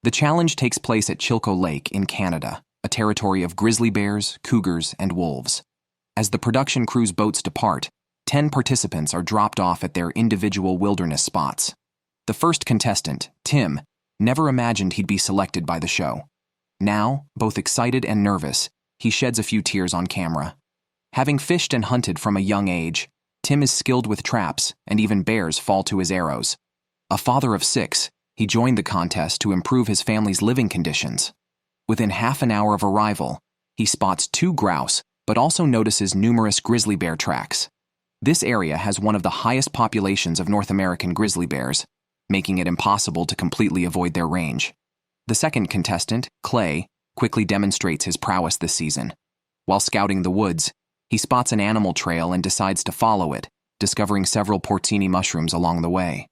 The challenge takes place at Chilko Lake in Canada, a territory of grizzly bears, cougars, and wolves. As the production crew's boats depart, 10 participants are dropped off at their individual wilderness spots. The first contestant, Tim, never imagined he'd be selected by the show. Now, both excited and nervous, he sheds a few tears on camera. Having fished and hunted from a young age, Tim is skilled with traps, and even bears fall to his arrows. A father of 6, he joined the contest to improve his family's living conditions. Within half an hour of arrival, he spots 2 grouse, but also notices numerous grizzly bear tracks. This area has one of the highest populations of North American grizzly bears, making it impossible to completely avoid their range. The second contestant, Clay, quickly demonstrates his prowess this season. While scouting the woods, he spots an animal trail and decides to follow it, discovering several porcini mushrooms along the way.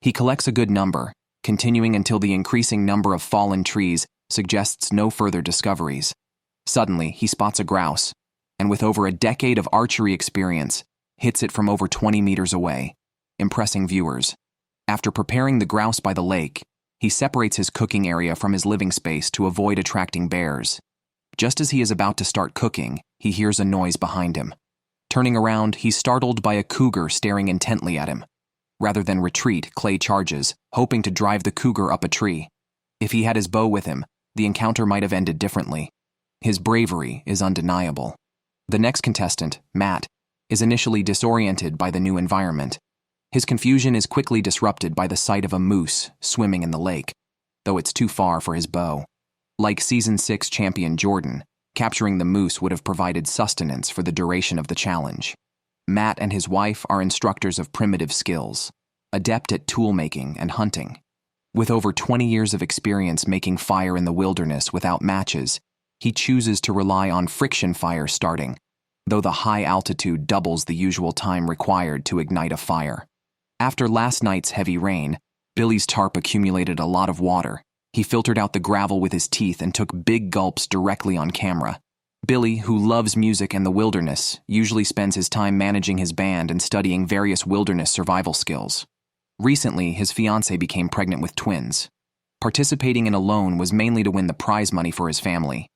He collects a good number, continuing until the increasing number of fallen trees suggests no further discoveries. Suddenly, he spots a grouse, and with over a decade of archery experience, hits it from over 20 meters away, impressing viewers. After preparing the grouse by the lake, he separates his cooking area from his living space to avoid attracting bears. Just as he is about to start cooking, he hears a noise behind him. Turning around, he's startled by a cougar staring intently at him. Rather than retreat, Clay charges, hoping to drive the cougar up a tree. If he had his bow with him, the encounter might have ended differently. His bravery is undeniable. The next contestant, Matt, is initially disoriented by the new environment. His confusion is quickly disrupted by the sight of a moose swimming in the lake, though it's too far for his bow. Like Season 6 champion Jordan, capturing the moose would have provided sustenance for the duration of the challenge. Matt and his wife are instructors of primitive skills, adept at tool making and hunting. With over 20 years of experience making fire in the wilderness without matches, he chooses to rely on friction fire starting, though the high altitude doubles the usual time required to ignite a fire. After last night's heavy rain, Billy's tarp accumulated a lot of water. He filtered out the gravel with his teeth and took big gulps directly on camera. Billy, who loves music and the wilderness, usually spends his time managing his band and studying various wilderness survival skills. Recently, his fiancée became pregnant with twins. Participating in Alone was mainly to win the prize money for his family.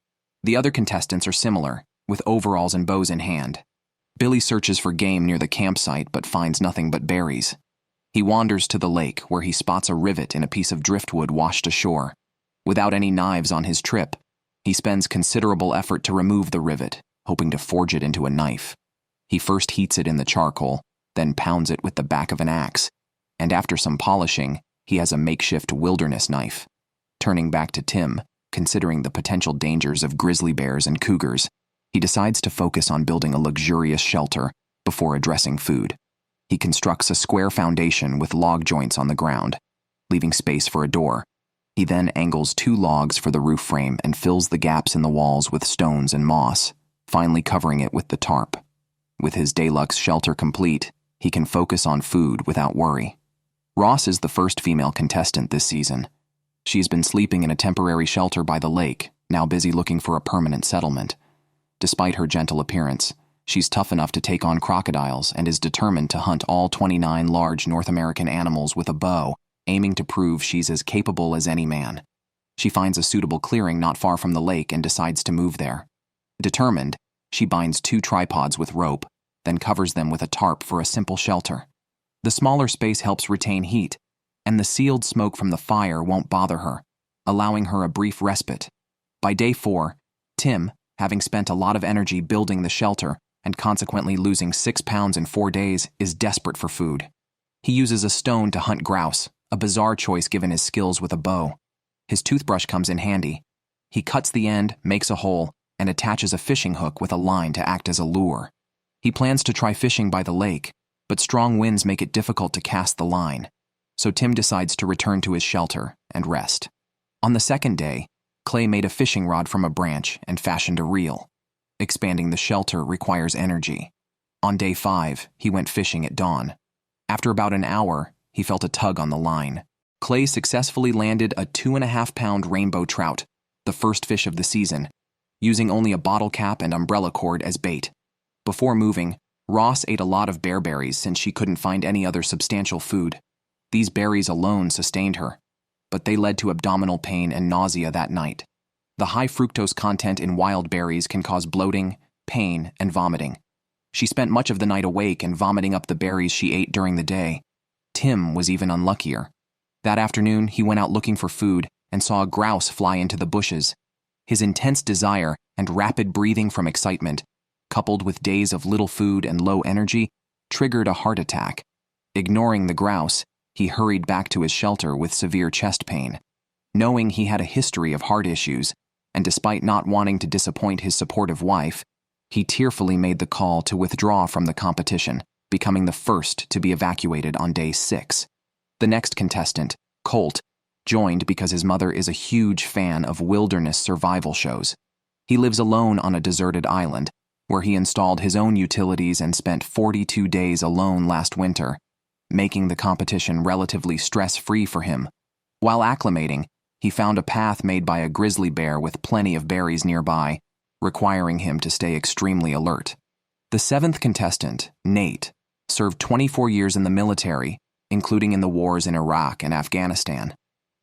The other contestants are similar, with overalls and bows in hand. Billy searches for game near the campsite but finds nothing but berries. He wanders to the lake where he spots a rivet in a piece of driftwood washed ashore. Without any knives on his trip, he spends considerable effort to remove the rivet, hoping to forge it into a knife. He first heats it in the charcoal, then pounds it with the back of an axe, and after some polishing, he has a makeshift wilderness knife. Turning back to Tim, considering the potential dangers of grizzly bears and cougars, he decides to focus on building a luxurious shelter before addressing food. He constructs a square foundation with log joints on the ground, leaving space for a door. He then angles 2 logs for the roof frame and fills the gaps in the walls with stones and moss, finally covering it with the tarp. With his deluxe shelter complete, he can focus on food without worry. Ross is the first female contestant this season. She has been sleeping in a temporary shelter by the lake, now busy looking for a permanent settlement. Despite her gentle appearance, she's tough enough to take on crocodiles and is determined to hunt all 29 large North American animals with a bow, aiming to prove she's as capable as any man. She finds a suitable clearing not far from the lake and decides to move there. Determined, she binds 2 tripods with rope, then covers them with a tarp for a simple shelter. The smaller space helps retain heat, and the sealed smoke from the fire won't bother her, allowing her a brief respite. By day 4, Tim, having spent a lot of energy building the shelter and consequently losing 6 pounds in 4 days, is desperate for food. He uses a stone to hunt grouse, a bizarre choice given his skills with a bow. His toothbrush comes in handy. He cuts the end, makes a hole, and attaches a fishing hook with a line to act as a lure. He plans to try fishing by the lake, but strong winds make it difficult to cast the line, so Tim decides to return to his shelter and rest. On the second day, Clay made a fishing rod from a branch and fashioned a reel. Expanding the shelter requires energy. On day 5, he went fishing at dawn. After about an hour, he felt a tug on the line. Clay successfully landed a 2.5-pound rainbow trout, the first fish of the season, using only a bottle cap and umbrella cord as bait. Before moving, Ross ate a lot of bearberries since she couldn't find any other substantial food. These berries alone sustained her. but they led to abdominal pain and nausea that night. The high fructose content in wild berries can cause bloating, pain, and vomiting. She spent much of the night awake and vomiting up the berries she ate during the day. Tim was even unluckier. That afternoon, he went out looking for food and saw a grouse fly into the bushes. His intense desire and rapid breathing from excitement, coupled with days of little food and low energy, triggered a heart attack. Ignoring the grouse, he hurried back to his shelter with severe chest pain. Knowing he had a history of heart issues, and despite not wanting to disappoint his supportive wife, he tearfully made the call to withdraw from the competition, becoming the first to be evacuated on day 6. The next contestant, Colt, joined because his mother is a huge fan of wilderness survival shows. He lives alone on a deserted island, where he installed his own utilities and spent 42 days alone last winter, making the competition relatively stress-free for him. While acclimating, he found a path made by a grizzly bear with plenty of berries nearby, requiring him to stay extremely alert. The 7th contestant, Nate, served 24 years in the military, including in the wars in Iraq and Afghanistan.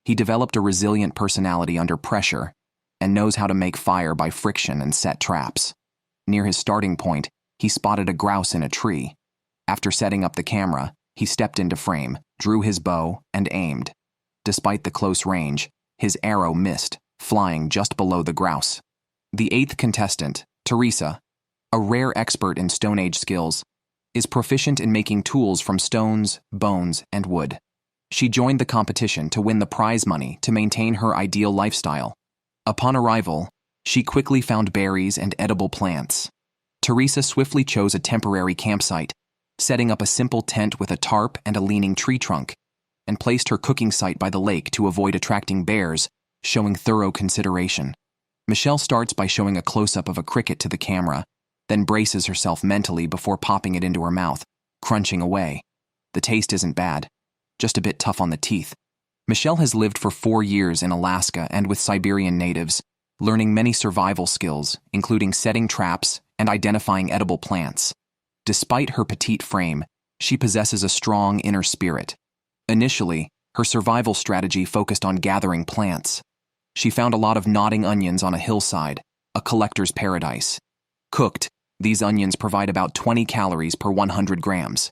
He developed a resilient personality under pressure and knows how to make fire by friction and set traps. Near his starting point, he spotted a grouse in a tree. After setting up the camera, he stepped into frame, drew his bow, and aimed. Despite the close range, his arrow missed, flying just below the grouse. The 8th contestant, Teresa, a rare expert in Stone Age skills, is proficient in making tools from stones, bones, and wood. She joined the competition to win the prize money to maintain her ideal lifestyle. Upon arrival, she quickly found berries and edible plants. Teresa swiftly chose a temporary campsite, setting up a simple tent with a tarp and a leaning tree trunk, and placed her cooking site by the lake to avoid attracting bears, showing thorough consideration. Michelle starts by showing a close-up of a cricket to the camera, then braces herself mentally before popping it into her mouth, crunching away. The taste isn't bad, just a bit tough on the teeth. Michelle has lived for 4 years in Alaska and with Siberian natives, learning many survival skills, including setting traps and identifying edible plants. Despite her petite frame, she possesses a strong inner spirit. Initially, her survival strategy focused on gathering plants. She found a lot of nodding onions on a hillside, a collector's paradise. Cooked, these onions provide about 20 calories per 100 grams.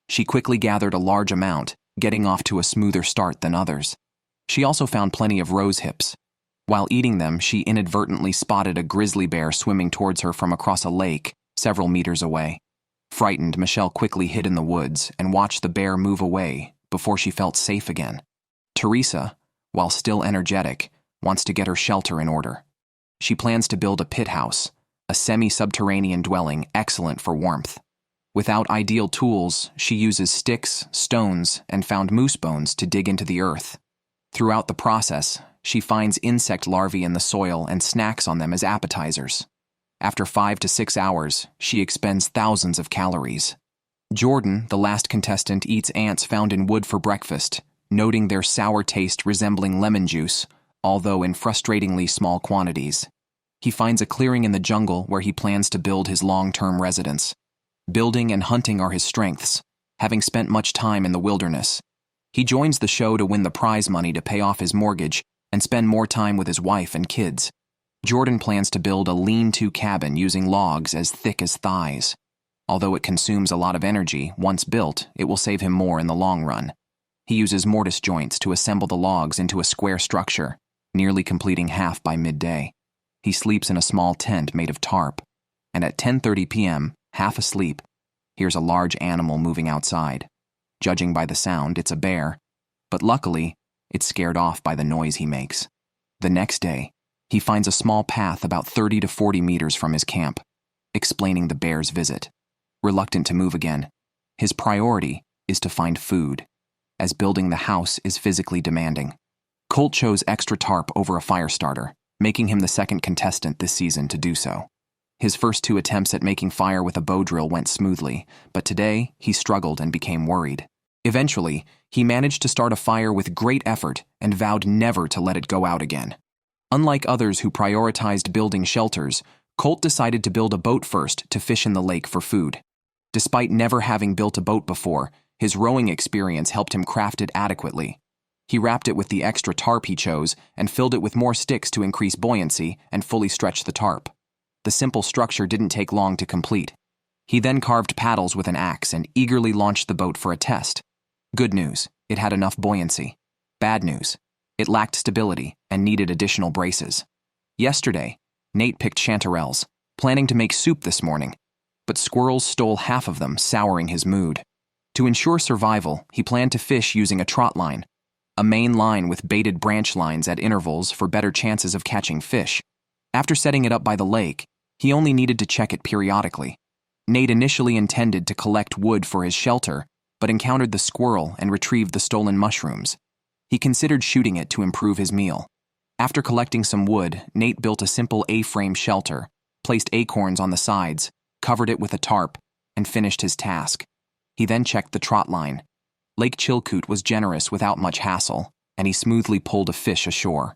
She quickly gathered a large amount, getting off to a smoother start than others. She also found plenty of rose hips. While eating them, she inadvertently spotted a grizzly bear swimming towards her from across a lake, several meters away. Frightened, Michelle quickly hid in the woods and watched the bear move away before she felt safe again. Teresa, while still energetic, wants to get her shelter in order. She plans to build a pit house, a semi-subterranean dwelling excellent for warmth. Without ideal tools, she uses sticks, stones, and found moose bones to dig into the earth. Throughout the process, she finds insect larvae in the soil and snacks on them as appetizers. After 5 to 6 hours, she expends thousands of calories. Jordan, the last contestant, eats ants found in wood for breakfast, noting their sour taste resembling lemon juice, although in frustratingly small quantities. He finds a clearing in the jungle where he plans to build his long-term residence. Building and hunting are his strengths, having spent much time in the wilderness. He joins the show to win the prize money to pay off his mortgage and spend more time with his wife and kids. Jordan plans to build a lean-to cabin using logs as thick as thighs. Although it consumes a lot of energy, once built, it will save him more in the long run. He uses mortise joints to assemble the logs into a square structure, nearly completing half by midday. He sleeps in a small tent made of tarp, and at 10:30 p.m., half asleep, hears a large animal moving outside. Judging by the sound, it's a bear, but luckily, it's scared off by the noise he makes. The next day, he finds a small path about 30 to 40 meters from his camp, explaining the bear's visit. Reluctant to move again, his priority is to find food, as building the house is physically demanding. Colt chose extra tarp over a fire starter, making him the second contestant this season to do so. His first 2 attempts at making fire with a bow drill went smoothly, but today he struggled and became worried. Eventually, he managed to start a fire with great effort and vowed never to let it go out again. Unlike others who prioritized building shelters, Colt decided to build a boat first to fish in the lake for food. Despite never having built a boat before, his rowing experience helped him craft it adequately. He wrapped it with the extra tarp he chose and filled it with more sticks to increase buoyancy and fully stretch the tarp. The simple structure didn't take long to complete. He then carved paddles with an axe and eagerly launched the boat for a test. Good news, it had enough buoyancy. Bad news, it lacked stability and needed additional braces. Yesterday, Nate picked chanterelles, planning to make soup this morning, but squirrels stole half of them, souring his mood. To ensure survival, he planned to fish using a trot line, a main line with baited branch lines at intervals for better chances of catching fish. After setting it up by the lake, he only needed to check it periodically. Nate initially intended to collect wood for his shelter, but encountered the squirrel and retrieved the stolen mushrooms. He considered shooting it to improve his meal. After collecting some wood, Nate built a simple A-frame shelter, placed acorns on the sides, covered it with a tarp, and finished his task. He then checked the trot line. Lake Chilkoot was generous without much hassle, and he smoothly pulled a fish ashore.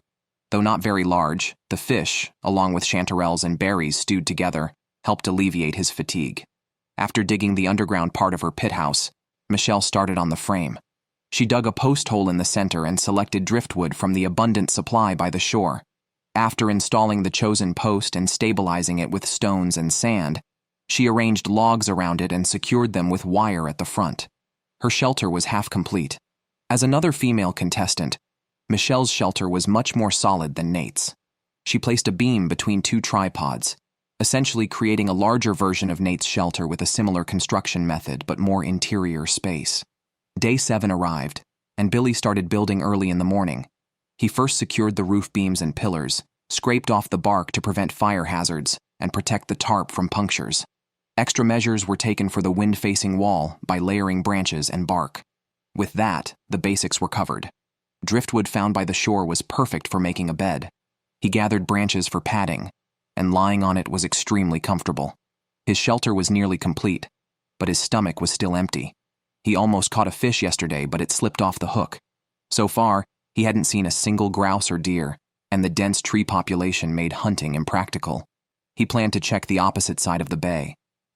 Though not very large, the fish, along with chanterelles and berries stewed together, helped alleviate his fatigue. After digging the underground part of her pit house, Michelle started on the frame. She dug a post hole in the center and selected driftwood from the abundant supply by the shore. After installing the chosen post and stabilizing it with stones and sand, she arranged logs around it and secured them with wire at the front. Her shelter was half complete. As another female contestant, Michelle's shelter was much more solid than Nate's. She placed a beam between two tripods, essentially creating a larger version of Nate's shelter with a similar construction method but more interior space. Day 7 arrived, and Billy started building early in the morning. He first secured the roof beams and pillars, scraped off the bark to prevent fire hazards, and protect the tarp from punctures. Extra measures were taken for the wind-facing wall by layering branches and bark. With that, the basics were covered. Driftwood found by the shore was perfect for making a bed. He gathered branches for padding, and lying on it was extremely comfortable. His shelter was nearly complete, but his stomach was still empty. He almost caught a fish yesterday, but it slipped off the hook. So far, he hadn't seen a single grouse or deer, and the dense tree population made hunting impractical. He planned to check the opposite side of the bay.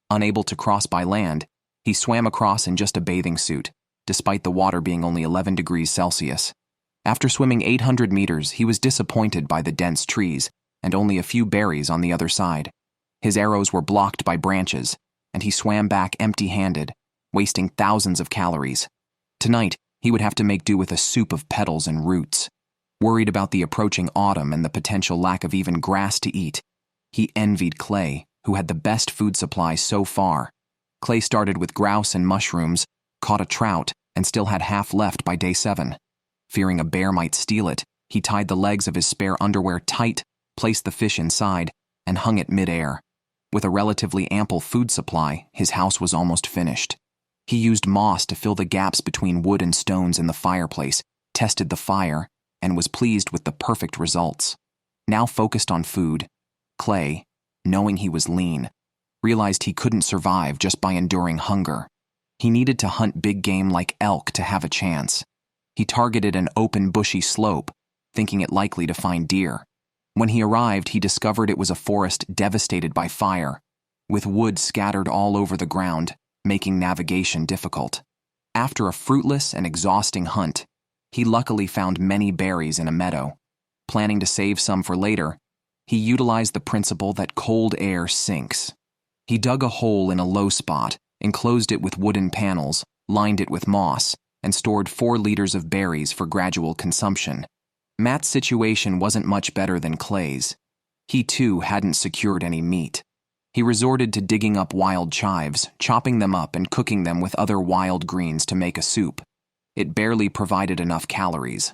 Unable to cross by land, he swam across in just a bathing suit, despite the water being only 11 degrees Celsius. After swimming 800 meters, he was disappointed by the dense trees and only a few berries on the other side. His arrows were blocked by branches, and he swam back empty-handed, wasting thousands of calories. Tonight, he would have to make do with a soup of petals and roots. Worried about the approaching autumn and the potential lack of even grass to eat, he envied Clay, who had the best food supply so far. Clay started with grouse and mushrooms, caught a trout, and still had half left by day 7. Fearing a bear might steal it, he tied the legs of his spare underwear tight, placed the fish inside, and hung it mid-air. With a relatively ample food supply, his house was almost finished. He used moss to fill the gaps between wood and stones in the fireplace, tested the fire, and was pleased with the perfect results. Now focused on food, Clay, knowing he was lean, realized he couldn't survive just by enduring hunger. He needed to hunt big game like elk to have a chance. He targeted an open, bushy slope, thinking it likely to find deer. When he arrived, he discovered it was a forest devastated by fire, with wood scattered all over the ground, making navigation difficult. After a fruitless and exhausting hunt, he luckily found many berries in a meadow. Planning to save some for later, he utilized the principle that cold air sinks. He dug a hole in a low spot, enclosed it with wooden panels, lined it with moss, and stored 4 liters of berries for gradual consumption. Matt's situation wasn't much better than Clay's. He too hadn't secured any meat. He resorted to digging up wild chives, chopping them up and cooking them with other wild greens to make a soup. It barely provided enough calories.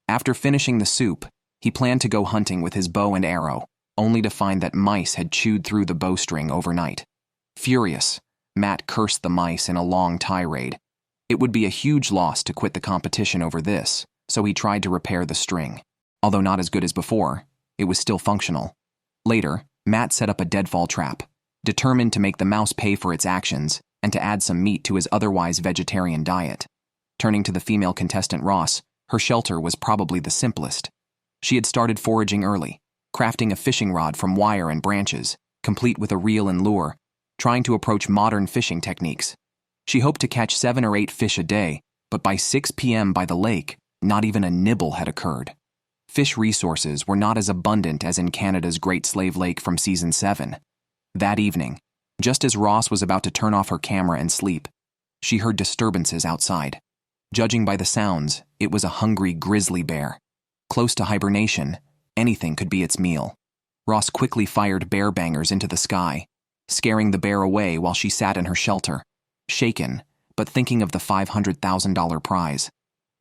After finishing the soup, he planned to go hunting with his bow and arrow, only to find that mice had chewed through the bowstring overnight. Furious, Matt cursed the mice in a long tirade. It would be a huge loss to quit the competition over this, so he tried to repair the string. Although not as good as before, it was still functional. Later, Matt set up a deadfall trap, determined to make the mouse pay for its actions and to add some meat to his otherwise vegetarian diet. Turning to the female contestant Ross, her shelter was probably the simplest. She had started foraging early, crafting a fishing rod from wire and branches, complete with a reel and lure, trying to approach modern fishing techniques. She hoped to catch 7 or 8 fish a day, but by 6 p.m. by the lake, Not even a nibble had occurred. Fish resources were not as abundant as in Canada's Great Slave Lake from Season 7. That evening, just as Ross was about to turn off her camera and sleep, she heard disturbances outside. Judging by the sounds, it was a hungry grizzly bear. Close to hibernation, anything could be its meal. Ross quickly fired bear bangers into the sky, scaring the bear away while she sat in her shelter, shaken, but thinking of the $500,000 prize.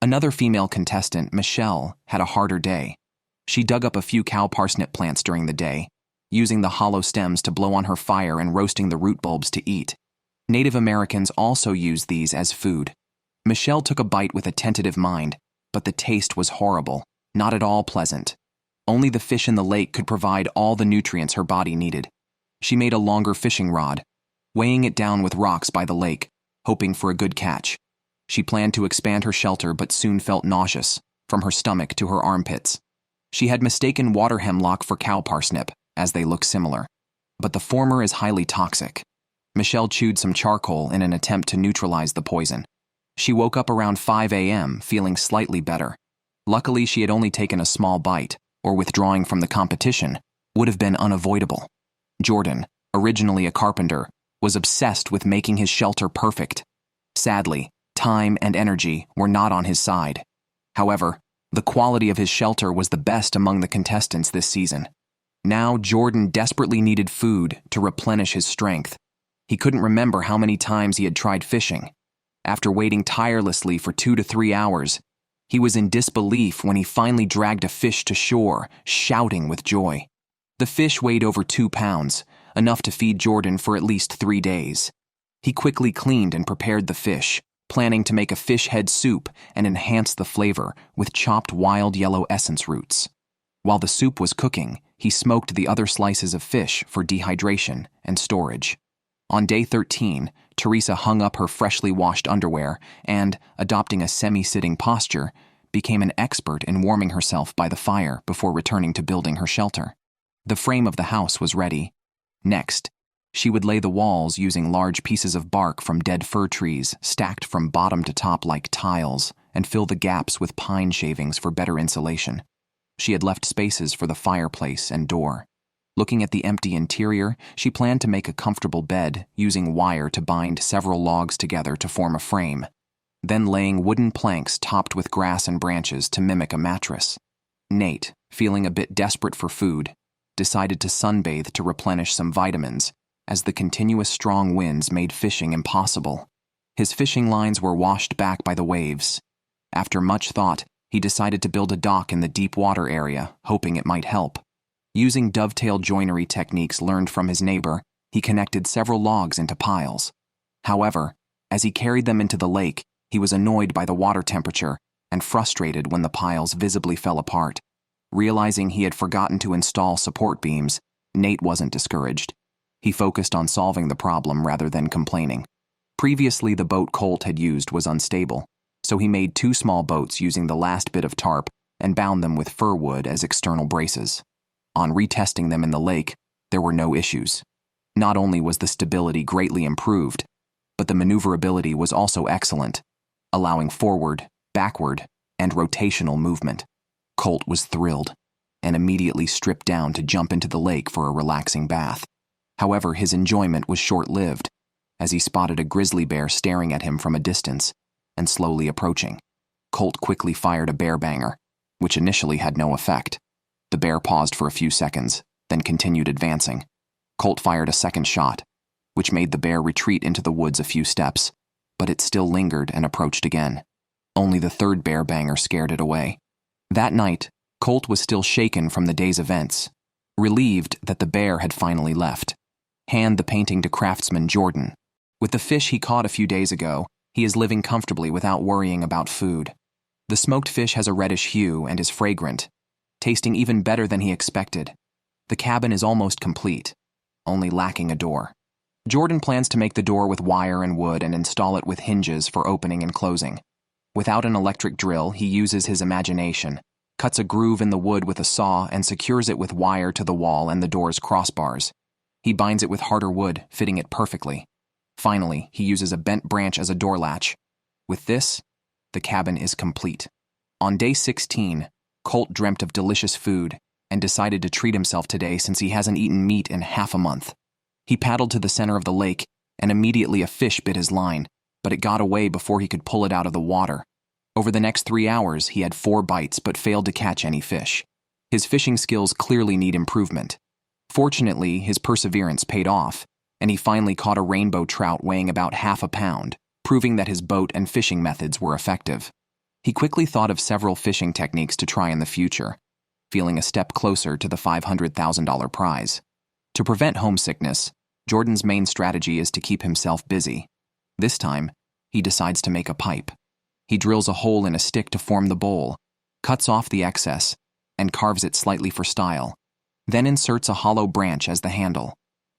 Another female contestant, Michelle, had a harder day. She dug up a few cow parsnip plants during the day, using the hollow stems to blow on her fire and roasting the root bulbs to eat. Native Americans also used these as food. Michelle took a bite with a tentative mind, but the taste was horrible, not at all pleasant. Only the fish in the lake could provide all the nutrients her body needed. She made a longer fishing rod, weighing it down with rocks by the lake, hoping for a good catch. She planned to expand her shelter but soon felt nauseous, from her stomach to her armpits. She had mistaken water hemlock for cow parsnip, as they look similar. But the former is highly toxic. Michelle chewed some charcoal in an attempt to neutralize the poison. She woke up around 5 a.m. feeling slightly better. Luckily, she had only taken a small bite, or withdrawing from the competition would have been unavoidable. Jordan, originally a carpenter, was obsessed with making his shelter perfect. Sadly, time and energy were not on his side. However, the quality of his shelter was the best among the contestants this season. Now Jordan desperately needed food to replenish his strength. He couldn't remember how many times he had tried fishing. After waiting tirelessly for 2 to 3 hours, he was in disbelief when he finally dragged a fish to shore, shouting with joy. The fish weighed over 2 pounds, enough to feed Jordan for at least 3 days. He quickly cleaned and prepared the fish, planning to make a fish head soup and enhance the flavor with chopped wild yellow essence roots. While the soup was cooking, he smoked the other slices of fish for dehydration and storage. On day 13, Teresa hung up her freshly washed underwear and, adopting a semi-sitting posture, became an expert in warming herself by the fire before returning to building her shelter. The frame of the house was ready. Next, she would lay the walls using large pieces of bark from dead fir trees stacked from bottom to top like tiles and fill the gaps with pine shavings for better insulation. She had left spaces for the fireplace and door. Looking at the empty interior, she planned to make a comfortable bed using wire to bind several logs together to form a frame, then laying wooden planks topped with grass and branches to mimic a mattress. Nate, feeling a bit desperate for food, decided to sunbathe to replenish some vitamins, as the continuous strong winds made fishing impossible. His fishing lines were washed back by the waves. After much thought, he decided to build a dock in the deep water area, hoping it might help. Using dovetail joinery techniques learned from his neighbor, he connected several logs into piles. However, as he carried them into the lake, he was annoyed by the water temperature and frustrated when the piles visibly fell apart. Realizing he had forgotten to install support beams, Nate wasn't discouraged. He focused on solving the problem rather than complaining. Previously, the boat Colt had used was unstable, so he made 2 small boats using the last bit of tarp and bound them with fir wood as external braces. On retesting them in the lake, there were no issues. Not only was the stability greatly improved, but the maneuverability was also excellent, allowing forward, backward, and rotational movement. Colt was thrilled and immediately stripped down to jump into the lake for a relaxing bath. However, his enjoyment was short-lived, as he spotted a grizzly bear staring at him from a distance and slowly approaching. Colt quickly fired a bear banger, which initially had no effect. The bear paused for a few seconds, then continued advancing. Colt fired a second shot, which made the bear retreat into the woods a few steps, but it still lingered and approached again. Only the third bear banger scared it away. That night, Colt was still shaken from the day's events, relieved that the bear had finally left. Hand the painting to craftsman Jordan. With the fish he caught a few days ago, he is living comfortably without worrying about food. The smoked fish has a reddish hue and is fragrant, tasting even better than he expected. The cabin is almost complete, only lacking a door. Jordan plans to make the door with wire and wood and install it with hinges for opening and closing. Without an electric drill, he uses his imagination, cuts a groove in the wood with a saw, and secures it with wire to the wall and the door's crossbars. He binds it with harder wood, fitting it perfectly. Finally, he uses a bent branch as a door latch. With this, the cabin is complete. On day 16, Colt dreamt of delicious food and decided to treat himself today since he hasn't eaten meat in half a month. He paddled to the center of the lake, and immediately a fish bit his line, but it got away before he could pull it out of the water. Over the next 3 hours, he had 4 bites but failed to catch any fish. His fishing skills clearly need improvement. Fortunately, his perseverance paid off, and he finally caught a rainbow trout weighing about half a pound, proving that his boat and fishing methods were effective. He quickly thought of several fishing techniques to try in the future, feeling a step closer to the $500,000 prize. To prevent homesickness, Jordan's main strategy is to keep himself busy. This time, he decides to make a pipe. He drills a hole in a stick to form the bowl, cuts off the excess, and carves it slightly for style, then inserts a hollow branch as the handle.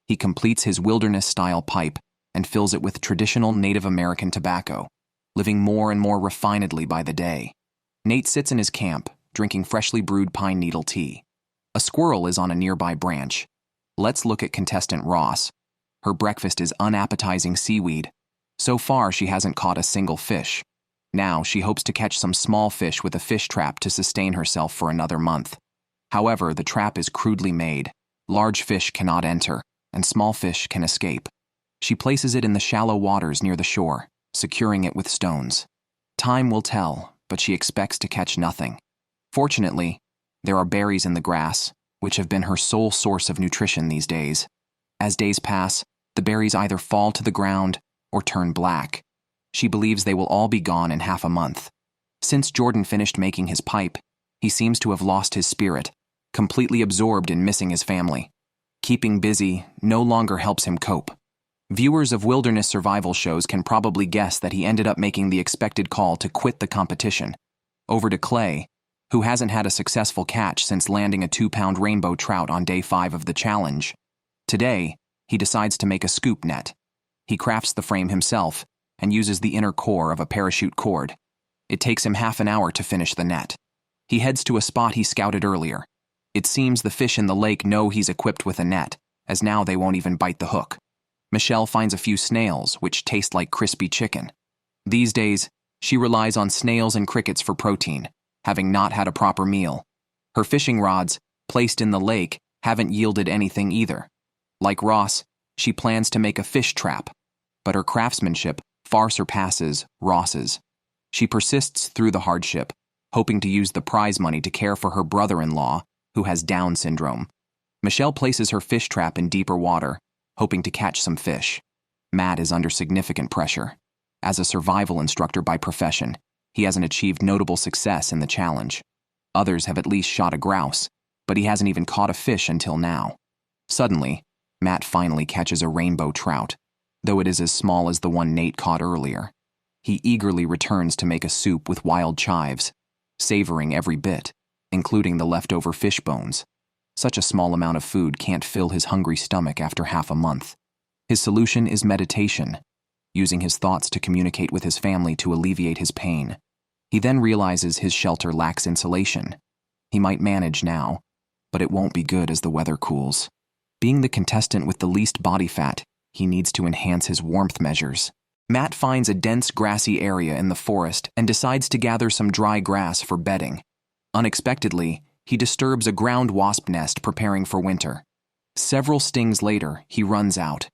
He completes his wilderness-style pipe and fills it with traditional Native American tobacco, living more and more refinedly by the day. Nate sits in his camp, drinking freshly brewed pine needle tea. A squirrel is on a nearby branch. Let's look at contestant Ross. Her breakfast is unappetizing seaweed. So far, she hasn't caught a single fish. Now, she hopes to catch some small fish with a fish trap to sustain herself for another month. However, the trap is crudely made. Large fish cannot enter, and small fish can escape. She places it in the shallow waters near the shore, securing it with stones. Time will tell, but she expects to catch nothing. Fortunately, there are berries in the grass, which have been her sole source of nutrition these days. As days pass, the berries either fall to the ground or turn black. She believes they will all be gone in half a month. Since Jordan finished making his pipe, he seems to have lost his spirit, completely absorbed in missing his family. Keeping busy no longer helps him cope. Viewers of wilderness survival shows can probably guess that he ended up making the expected call to quit the competition. Over to Clay, who hasn't had a successful catch since landing a 2-pound rainbow trout on day 5 of the challenge. Today, he decides to make a scoop net. He crafts the frame himself and uses the inner core of a parachute cord. It takes him half an hour to finish the net. He heads to a spot he scouted earlier. It seems the fish in the lake know he's equipped with a net, as now they won't even bite the hook. Michelle finds a few snails, which taste like crispy chicken. These days, she relies on snails and crickets for protein, having not had a proper meal. Her fishing rods, placed in the lake, haven't yielded anything either. Like Ross, she plans to make a fish trap, but her craftsmanship far surpasses Ross's. She persists through the hardship, hoping to use the prize money to care for her brother-in-law, who has Down syndrome. Michelle places her fish trap in deeper water, hoping to catch some fish. Matt is under significant pressure. As a survival instructor by profession, he hasn't achieved notable success in the challenge. Others have at least shot a grouse, but he hasn't even caught a fish until now. Suddenly, Matt finally catches a rainbow trout, though it is as small as the one Nate caught earlier. He eagerly returns to make a soup with wild chives, savoring every bit, including the leftover fish bones. Such a small amount of food can't fill his hungry stomach after half a month. His solution is meditation, using his thoughts to communicate with his family to alleviate his pain. He then realizes his shelter lacks insulation. He might manage now, but it won't be good as the weather cools. Being the contestant with the least body fat, he needs to enhance his warmth measures. Matt finds a dense grassy area in the forest and decides to gather some dry grass for bedding. Unexpectedly, he disturbs a ground wasp nest preparing for winter. Several stings later, he runs out.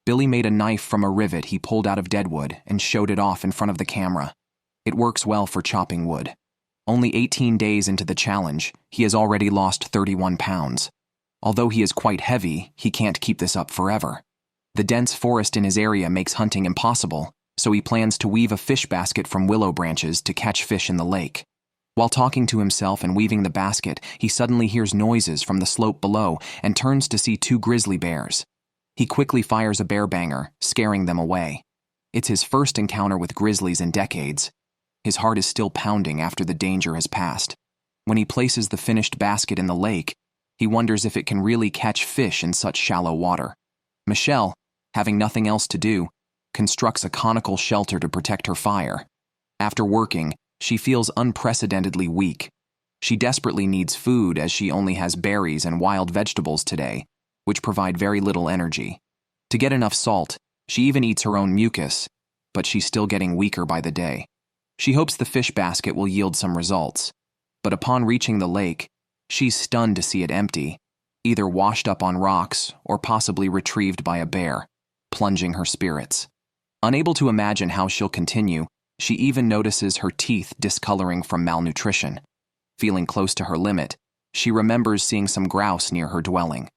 Billy made a knife from a rivet he pulled out of deadwood and showed it off in front of the camera. It works well for chopping wood. Only 18 days into the challenge, he has already lost 31 pounds. Although he is quite heavy, he can't keep this up forever. The dense forest in his area makes hunting impossible, so he plans to weave a fish basket from willow branches to catch fish in the lake. While talking to himself and weaving the basket, he suddenly hears noises from the slope below and turns to see 2 grizzly bears. He quickly fires a bear banger, scaring them away. It's his first encounter with grizzlies in decades. His heart is still pounding after the danger has passed. When he places the finished basket in the lake, he wonders if it can really catch fish in such shallow water. Michelle, having nothing else to do, constructs a conical shelter to protect her fire. After working, she feels unprecedentedly weak. She desperately needs food as she only has berries and wild vegetables today, which provide very little energy. To get enough salt, she even eats her own mucus, but she's still getting weaker by the day. She hopes the fish basket will yield some results, but upon reaching the lake, she's stunned to see it empty, either washed up on rocks or possibly retrieved by a bear, plunging her spirits. Unable to imagine how she'll continue, she even notices her teeth discoloring from malnutrition. Feeling close to her limit, she remembers seeing some grouse near her dwelling.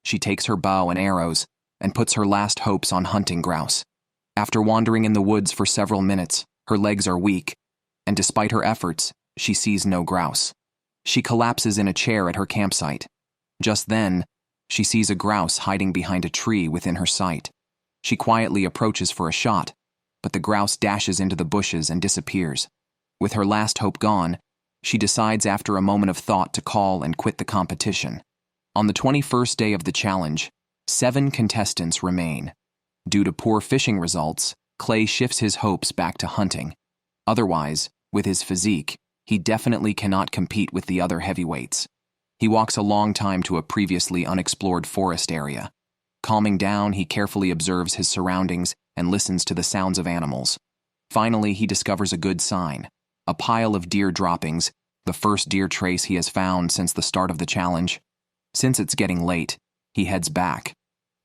She takes her bow and arrows and puts her last hopes on hunting grouse. After wandering in the woods for several minutes, her legs are weak, and despite her efforts, she sees no grouse. She collapses in a chair at her campsite. Just then, she sees a grouse hiding behind a tree within her sight. She quietly approaches for a shot, but the grouse dashes into the bushes and disappears. With her last hope gone, she decides after a moment of thought to call and quit the competition. On the 21st day of the challenge, 7 contestants remain. Due to poor fishing results, Clay shifts his hopes back to hunting. Otherwise, with his physique, he definitely cannot compete with the other heavyweights. He walks a long time to a previously unexplored forest area. Calming down, he carefully observes his surroundings and listens to the sounds of animals. Finally, he discovers a good sign: a pile of deer droppings, the first deer trace he has found since the start of the challenge. Since it's getting late, he heads back.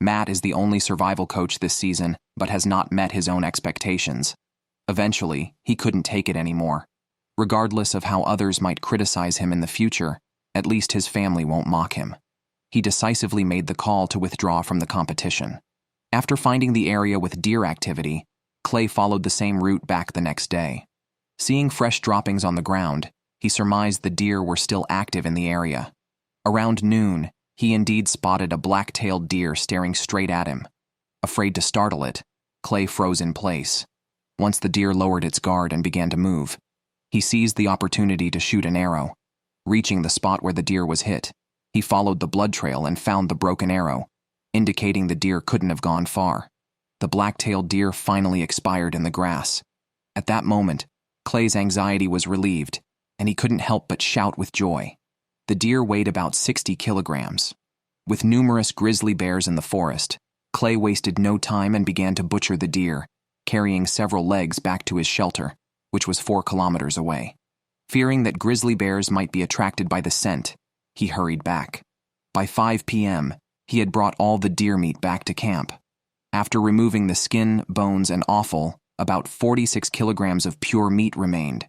Matt is the only survival coach this season, but has not met his own expectations. Eventually, he couldn't take it anymore. Regardless of how others might criticize him in the future, at least his family won't mock him. He decisively made the call to withdraw from the competition. After finding the area with deer activity, Clay followed the same route back the next day. Seeing fresh droppings on the ground, he surmised the deer were still active in the area. Around noon, he indeed spotted a black-tailed deer staring straight at him. Afraid to startle it, Clay froze in place. Once the deer lowered its guard and began to move, he seized the opportunity to shoot an arrow. Reaching the spot where the deer was hit, he followed the blood trail and found the broken arrow, indicating the deer couldn't have gone far. The black-tailed deer finally expired in the grass. At that moment, Clay's anxiety was relieved, and he couldn't help but shout with joy. The deer weighed about 60 kilograms. With numerous grizzly bears in the forest, Clay wasted no time and began to butcher the deer, carrying several legs back to his shelter, which was 4 kilometers away. Fearing that grizzly bears might be attracted by the scent, he hurried back. By 5 p.m., he had brought all the deer meat back to camp. After removing the skin, bones, and offal, about 46 kilograms of pure meat remained.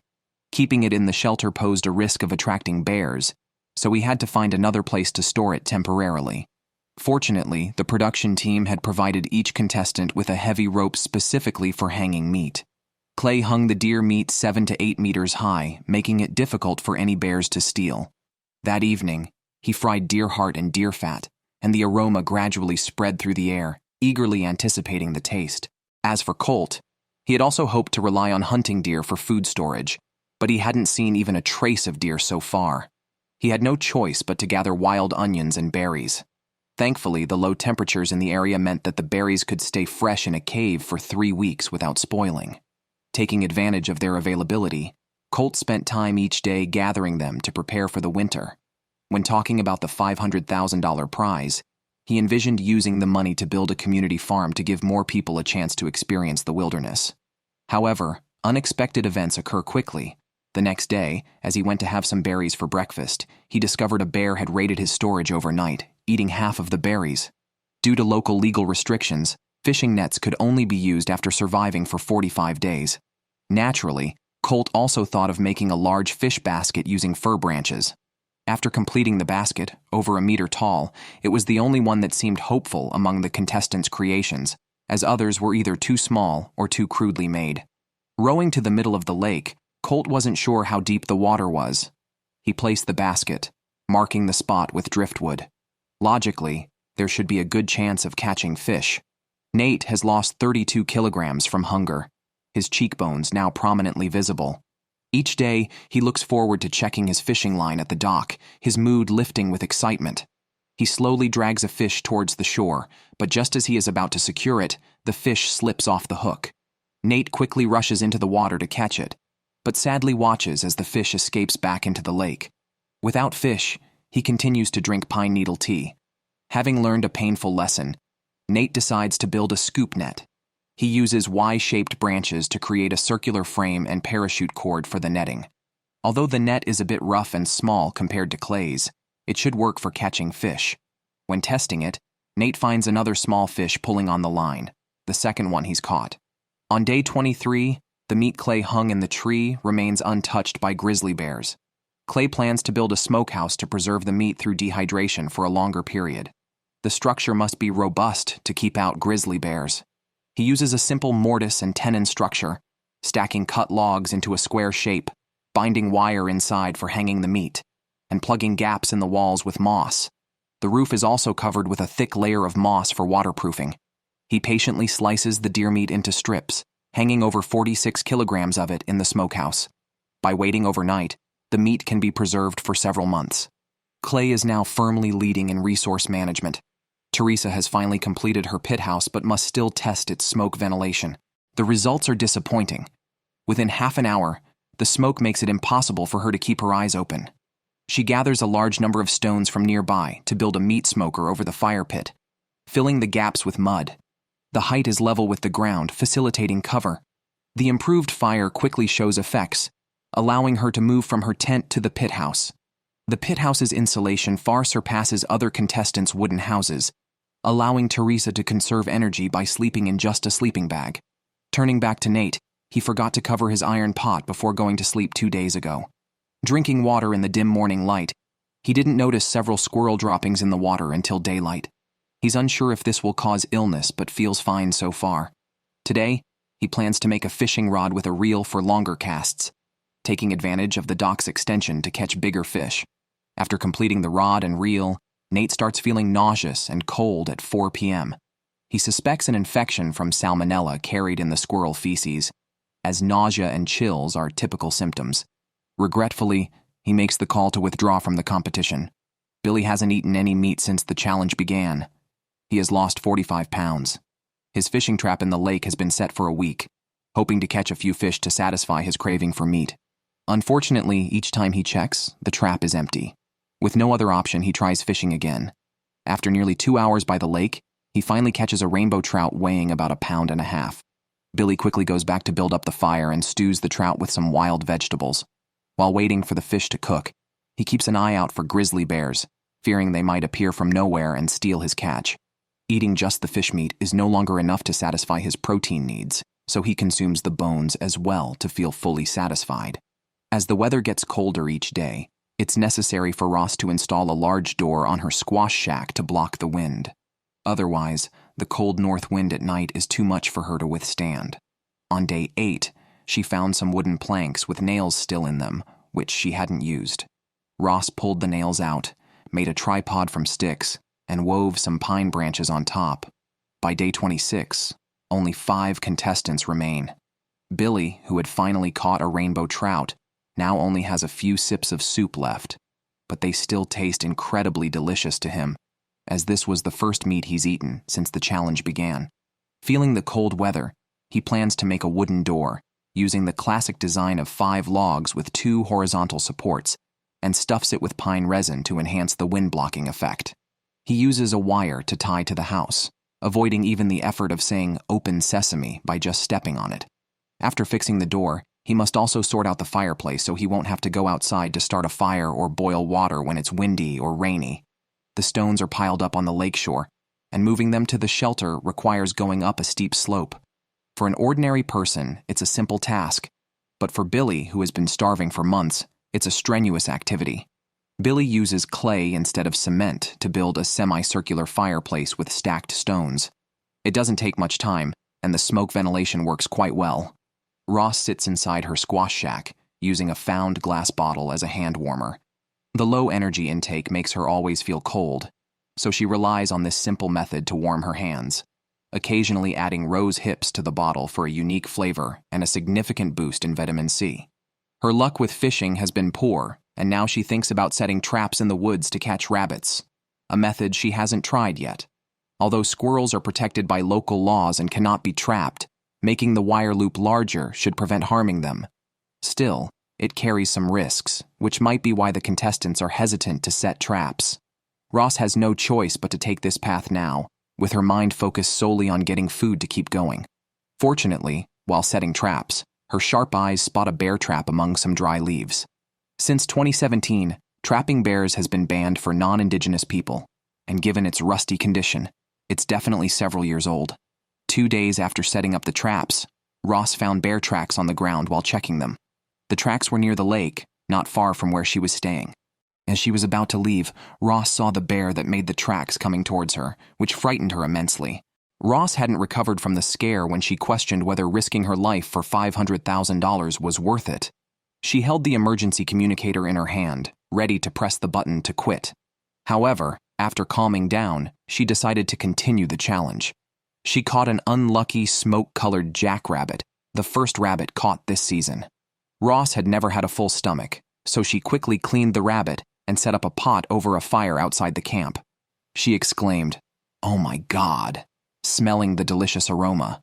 Keeping it in the shelter posed a risk of attracting bears, so he had to find another place to store it temporarily. Fortunately, the production team had provided each contestant with a heavy rope specifically for hanging meat. Clay hung the deer meat 7 to 8 meters high, making it difficult for any bears to steal. That evening, he fried deer heart and deer fat, and the aroma gradually spread through the air, eagerly anticipating the taste. As for Colt, he had also hoped to rely on hunting deer for food storage, but he hadn't seen even a trace of deer so far. He had no choice but to gather wild onions and berries. Thankfully, the low temperatures in the area meant that the berries could stay fresh in a cave for 3 weeks without spoiling. Taking advantage of their availability, Colt spent time each day gathering them to prepare for the winter. When talking about the $500,000 prize, he envisioned using the money to build a community farm to give more people a chance to experience the wilderness. However, unexpected events occur quickly. The next day, as he went to have some berries for breakfast, he discovered a bear had raided his storage overnight, eating half of the berries. Due to local legal restrictions, fishing nets could only be used after surviving for 45 days. Naturally, Colt also thought of making a large fish basket using fir branches. After completing the basket, over a meter tall, it was the only one that seemed hopeful among the contestants' creations, as others were either too small or too crudely made. Rowing to the middle of the lake, Colt wasn't sure how deep the water was. He placed the basket, marking the spot with driftwood. Logically, there should be a good chance of catching fish. Nate has lost 32 kilograms from hunger, his cheekbones now prominently visible. Each day, he looks forward to checking his fishing line at the dock, his mood lifting with excitement. He slowly drags a fish towards the shore, but just as he is about to secure it, the fish slips off the hook. Nate quickly rushes into the water to catch it, but sadly watches as the fish escapes back into the lake. Without fish, he continues to drink pine needle tea. Having learned a painful lesson, Nate decides to build a scoop net. He uses Y-shaped branches to create a circular frame and parachute cord for the netting. Although the net is a bit rough and small compared to Clay's, it should work for catching fish. When testing it, Nate finds another small fish pulling on the line, the second one he's caught. On day 23, the meat Clay hung in the tree remains untouched by grizzly bears. Clay plans to build a smokehouse to preserve the meat through dehydration for a longer period. The structure must be robust to keep out grizzly bears. He uses a simple mortise and tenon structure, stacking cut logs into a square shape, binding wire inside for hanging the meat, and plugging gaps in the walls with moss. The roof is also covered with a thick layer of moss for waterproofing. He patiently slices the deer meat into strips, hanging over 46 kilograms of it in the smokehouse. By waiting overnight, the meat can be preserved for several months. Clay is now firmly leading in resource management. Teresa has finally completed her pit house but must still test its smoke ventilation. The results are disappointing. Within half an hour, the smoke makes it impossible for her to keep her eyes open. She gathers a large number of stones from nearby to build a meat smoker over the fire pit, filling the gaps with mud. The height is level with the ground, facilitating cover. The improved fire quickly shows effects, allowing her to move from her tent to the pit house. The pit house's insulation far surpasses other contestants' wooden houses, allowing Teresa to conserve energy by sleeping in just a sleeping bag. Turning back to Nate, he forgot to cover his iron pot before going to sleep 2 days ago. Drinking water in the dim morning light, he didn't notice several squirrel droppings in the water until daylight. He's unsure if this will cause illness, but feels fine so far. Today, he plans to make a fishing rod with a reel for longer casts, taking advantage of the dock's extension to catch bigger fish. After completing the rod and reel, Nate starts feeling nauseous and cold at 4 p.m. He suspects an infection from salmonella carried in the squirrel feces, as nausea and chills are typical symptoms. Regretfully, he makes the call to withdraw from the competition. Billy hasn't eaten any meat since the challenge began. He has lost 45 pounds. His fishing trap in the lake has been set for a week, hoping to catch a few fish to satisfy his craving for meat. Unfortunately, each time he checks, the trap is empty. With no other option, he tries fishing again. After nearly 2 hours by the lake, he finally catches a rainbow trout weighing about 1.5 pounds. Billy quickly goes back to build up the fire and stews the trout with some wild vegetables. While waiting for the fish to cook, he keeps an eye out for grizzly bears, fearing they might appear from nowhere and steal his catch. Eating just the fish meat is no longer enough to satisfy his protein needs, so he consumes the bones as well to feel fully satisfied. As the weather gets colder each day, it's necessary for Ross to install a large door on her squash shack to block the wind. Otherwise, the cold north wind at night is too much for her to withstand. On day 8, she found some wooden planks with nails still in them, which she hadn't used. Ross pulled the nails out, made a tripod from sticks, and wove some pine branches on top. By day 26, only 5 contestants remain. Billy, who had finally caught a rainbow trout, now only has a few sips of soup left, but they still taste incredibly delicious to him, as this was the first meat he's eaten since the challenge began. Feeling the cold weather, he plans to make a wooden door, using the classic design of 5 logs with 2 horizontal supports, and stuffs it with pine resin to enhance the wind-blocking effect. He uses a wire to tie to the house, avoiding even the effort of saying "open sesame" by just stepping on it. After fixing the door, he must also sort out the fireplace so he won't have to go outside to start a fire or boil water when it's windy or rainy. The stones are piled up on the lakeshore, and moving them to the shelter requires going up a steep slope. For an ordinary person, it's a simple task, but for Billy, who has been starving for months, it's a strenuous activity. Billy uses clay instead of cement to build a semicircular fireplace with stacked stones. It doesn't take much time, and the smoke ventilation works quite well. Ross sits inside her squash shack, using a found glass bottle as a hand warmer. The low energy intake makes her always feel cold, so she relies on this simple method to warm her hands, occasionally adding rose hips to the bottle for a unique flavor and a significant boost in vitamin C. Her luck with fishing has been poor, and now she thinks about setting traps in the woods to catch rabbits, a method she hasn't tried yet. Although squirrels are protected by local laws and cannot be trapped, making the wire loop larger should prevent harming them. Still, it carries some risks, which might be why the contestants are hesitant to set traps. Ross has no choice but to take this path now, with her mind focused solely on getting food to keep going. Fortunately, while setting traps, her sharp eyes spot a bear trap among some dry leaves. Since 2017, trapping bears has been banned for non-indigenous people, and given its rusty condition, it's definitely several years old. 2 days after setting up the traps, Ross found bear tracks on the ground while checking them. The tracks were near the lake, not far from where she was staying. As she was about to leave, Ross saw the bear that made the tracks coming towards her, which frightened her immensely. Ross hadn't recovered from the scare when she questioned whether risking her life for $500,000 was worth it. She held the emergency communicator in her hand, ready to press the button to quit. However, after calming down, she decided to continue the challenge. She caught an unlucky smoke-colored jackrabbit, the first rabbit caught this season. Ross had never had a full stomach, so she quickly cleaned the rabbit and set up a pot over a fire outside the camp. She exclaimed, "Oh my God," smelling the delicious aroma.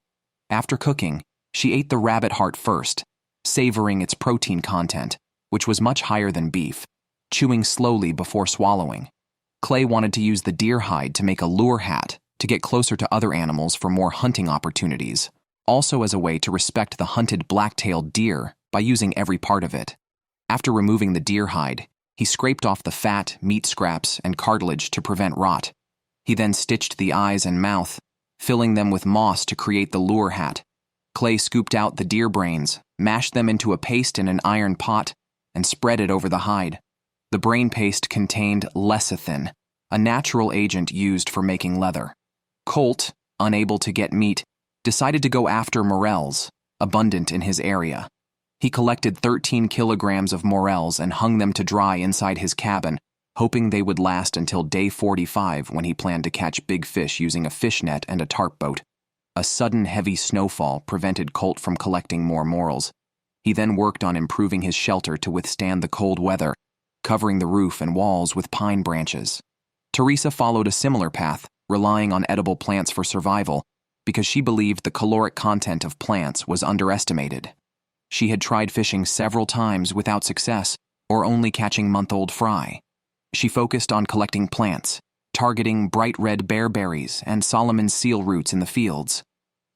After cooking, she ate the rabbit heart first, savoring its protein content, which was much higher than beef, chewing slowly before swallowing. Clay wanted to use the deer hide to make a lure hat to get closer to other animals for more hunting opportunities, also as a way to respect the hunted black-tailed deer by using every part of it. After removing the deer hide, he scraped off the fat, meat scraps, and cartilage to prevent rot. He then stitched the eyes and mouth, filling them with moss to create the lure hat. Clay scooped out the deer brains, mashed them into a paste in an iron pot, and spread it over the hide. The brain paste contained lecithin, a natural agent used for making leather. Colt, unable to get meat, decided to go after morels, abundant in his area. He collected 13 kilograms of morels and hung them to dry inside his cabin, hoping they would last until day 45 when he planned to catch big fish using a fish net and a tarp boat. A sudden heavy snowfall prevented Colt from collecting more morels. He then worked on improving his shelter to withstand the cold weather, covering the roof and walls with pine branches. Teresa followed a similar path, relying on edible plants for survival, because she believed the caloric content of plants was underestimated. She had tried fishing several times without success, or only catching month-old fry. She focused on collecting plants, targeting bright red bearberries and Solomon's seal roots in the fields.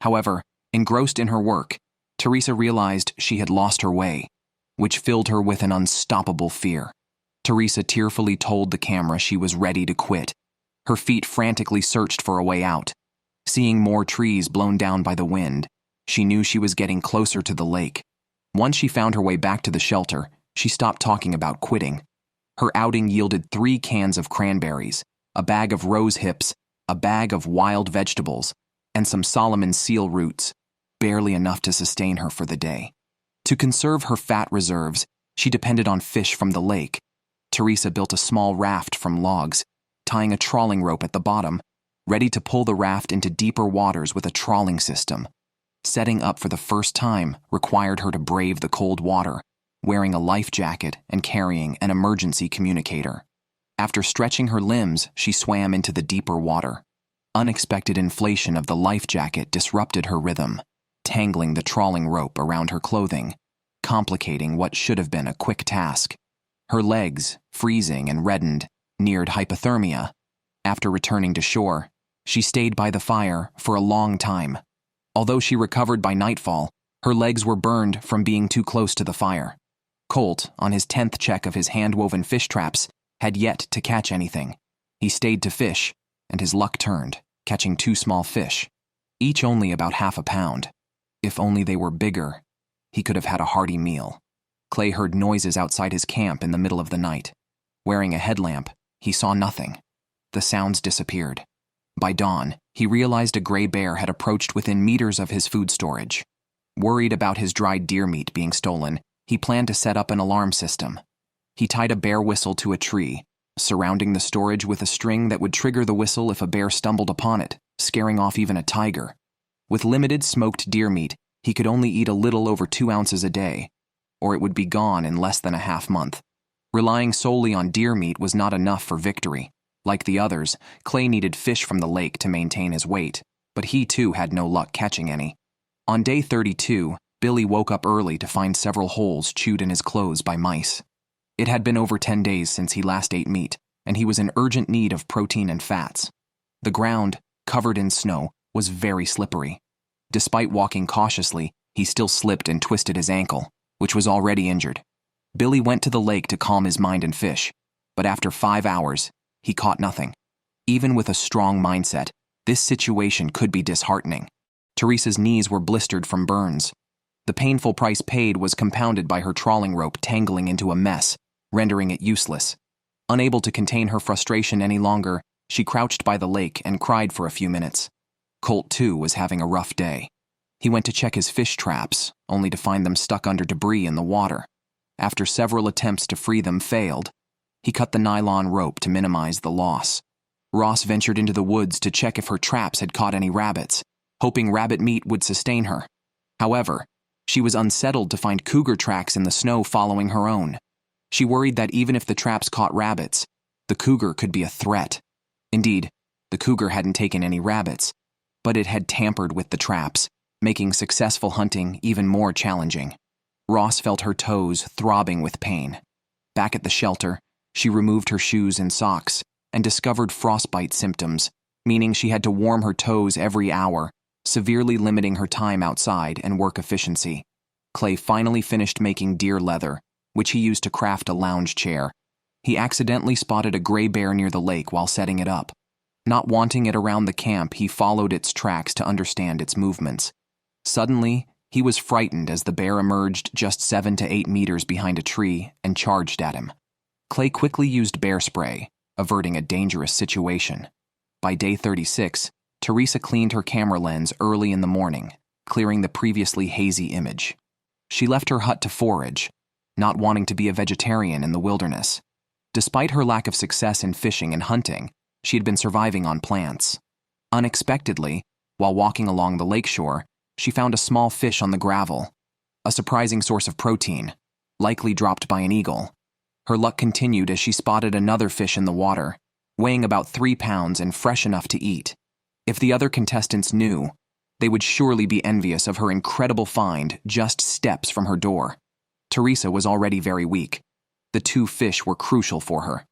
However, engrossed in her work, Teresa realized she had lost her way, which filled her with an unstoppable fear. Teresa tearfully told the camera she was ready to quit. Her feet frantically searched for a way out. Seeing more trees blown down by the wind, she knew she was getting closer to the lake. Once she found her way back to the shelter, she stopped talking about quitting. Her outing yielded 3 cans of cranberries, a bag of rose hips, a bag of wild vegetables, and some Solomon's seal roots, barely enough to sustain her for the day. To conserve her fat reserves, she depended on fish from the lake. Teresa built a small raft from logs, tying a trawling rope at the bottom, ready to pull the raft into deeper waters with a trawling system. Setting up for the first time required her to brave the cold water, wearing a life jacket and carrying an emergency communicator. After stretching her limbs, she swam into the deeper water. Unexpected inflation of the life jacket disrupted her rhythm, tangling the trawling rope around her clothing, complicating what should have been a quick task. Her legs, freezing and reddened, neared hypothermia. After returning to shore, she stayed by the fire for a long time. Although she recovered by nightfall, her legs were burned from being too close to the fire. Colt, on his 10th check of his hand-woven fish traps, had yet to catch anything. He stayed to fish, and his luck turned, catching 2 small fish, each only about half a pound. If only they were bigger, he could have had a hearty meal. Clay heard noises outside his camp in the middle of the night. Wearing a headlamp, he saw nothing. The sounds disappeared. By dawn, he realized a gray bear had approached within meters of his food storage. Worried about his dried deer meat being stolen, he planned to set up an alarm system. He tied a bear whistle to a tree, surrounding the storage with a string that would trigger the whistle if a bear stumbled upon it, scaring off even a tiger. With limited smoked deer meat, he could only eat a little over 2 ounces a day, or it would be gone in less than a half-month. Relying solely on deer meat was not enough for victory. Like the others, Clay needed fish from the lake to maintain his weight, but he too had no luck catching any. On day 32, Billy woke up early to find several holes chewed in his clothes by mice. It had been over 10 days since he last ate meat, and he was in urgent need of protein and fats. The ground, covered in snow, was very slippery. Despite walking cautiously, he still slipped and twisted his ankle, which was already injured. Billy went to the lake to calm his mind and fish, but after 5 hours, he caught nothing. Even with a strong mindset, this situation could be disheartening. Teresa's knees were blistered from burns. The painful price paid was compounded by her trawling rope tangling into a mess, rendering it useless. Unable to contain her frustration any longer, she crouched by the lake and cried for a few minutes. Colt, too, was having a rough day. He went to check his fish traps, only to find them stuck under debris in the water. After several attempts to free them failed, he cut the nylon rope to minimize the loss. Ross ventured into the woods to check if her traps had caught any rabbits, hoping rabbit meat would sustain her. However, she was unsettled to find cougar tracks in the snow following her own. She worried that even if the traps caught rabbits, the cougar could be a threat. Indeed, the cougar hadn't taken any rabbits, but it had tampered with the traps, making successful hunting even more challenging. Ross felt her toes throbbing with pain. Back at the shelter, she removed her shoes and socks and discovered frostbite symptoms, meaning she had to warm her toes every hour, severely limiting her time outside and work efficiency. Clay finally finished making deer leather, which he used to craft a lounge chair. He accidentally spotted a gray bear near the lake while setting it up. Not wanting it around the camp, he followed its tracks to understand its movements. Suddenly, he was frightened as the bear emerged just 7 to 8 meters behind a tree and charged at him. Clay quickly used bear spray, averting a dangerous situation. By day 36, Teresa cleaned her camera lens early in the morning, clearing the previously hazy image. She left her hut to forage, not wanting to be a vegetarian in the wilderness. Despite her lack of success in fishing and hunting, she had been surviving on plants. Unexpectedly, while walking along the lakeshore, she found a small fish on the gravel, a surprising source of protein, likely dropped by an eagle. Her luck continued as she spotted another fish in the water, weighing about 3 pounds and fresh enough to eat. If the other contestants knew, they would surely be envious of her incredible find just steps from her door. Teresa was already very weak. The 2 fish were crucial for her.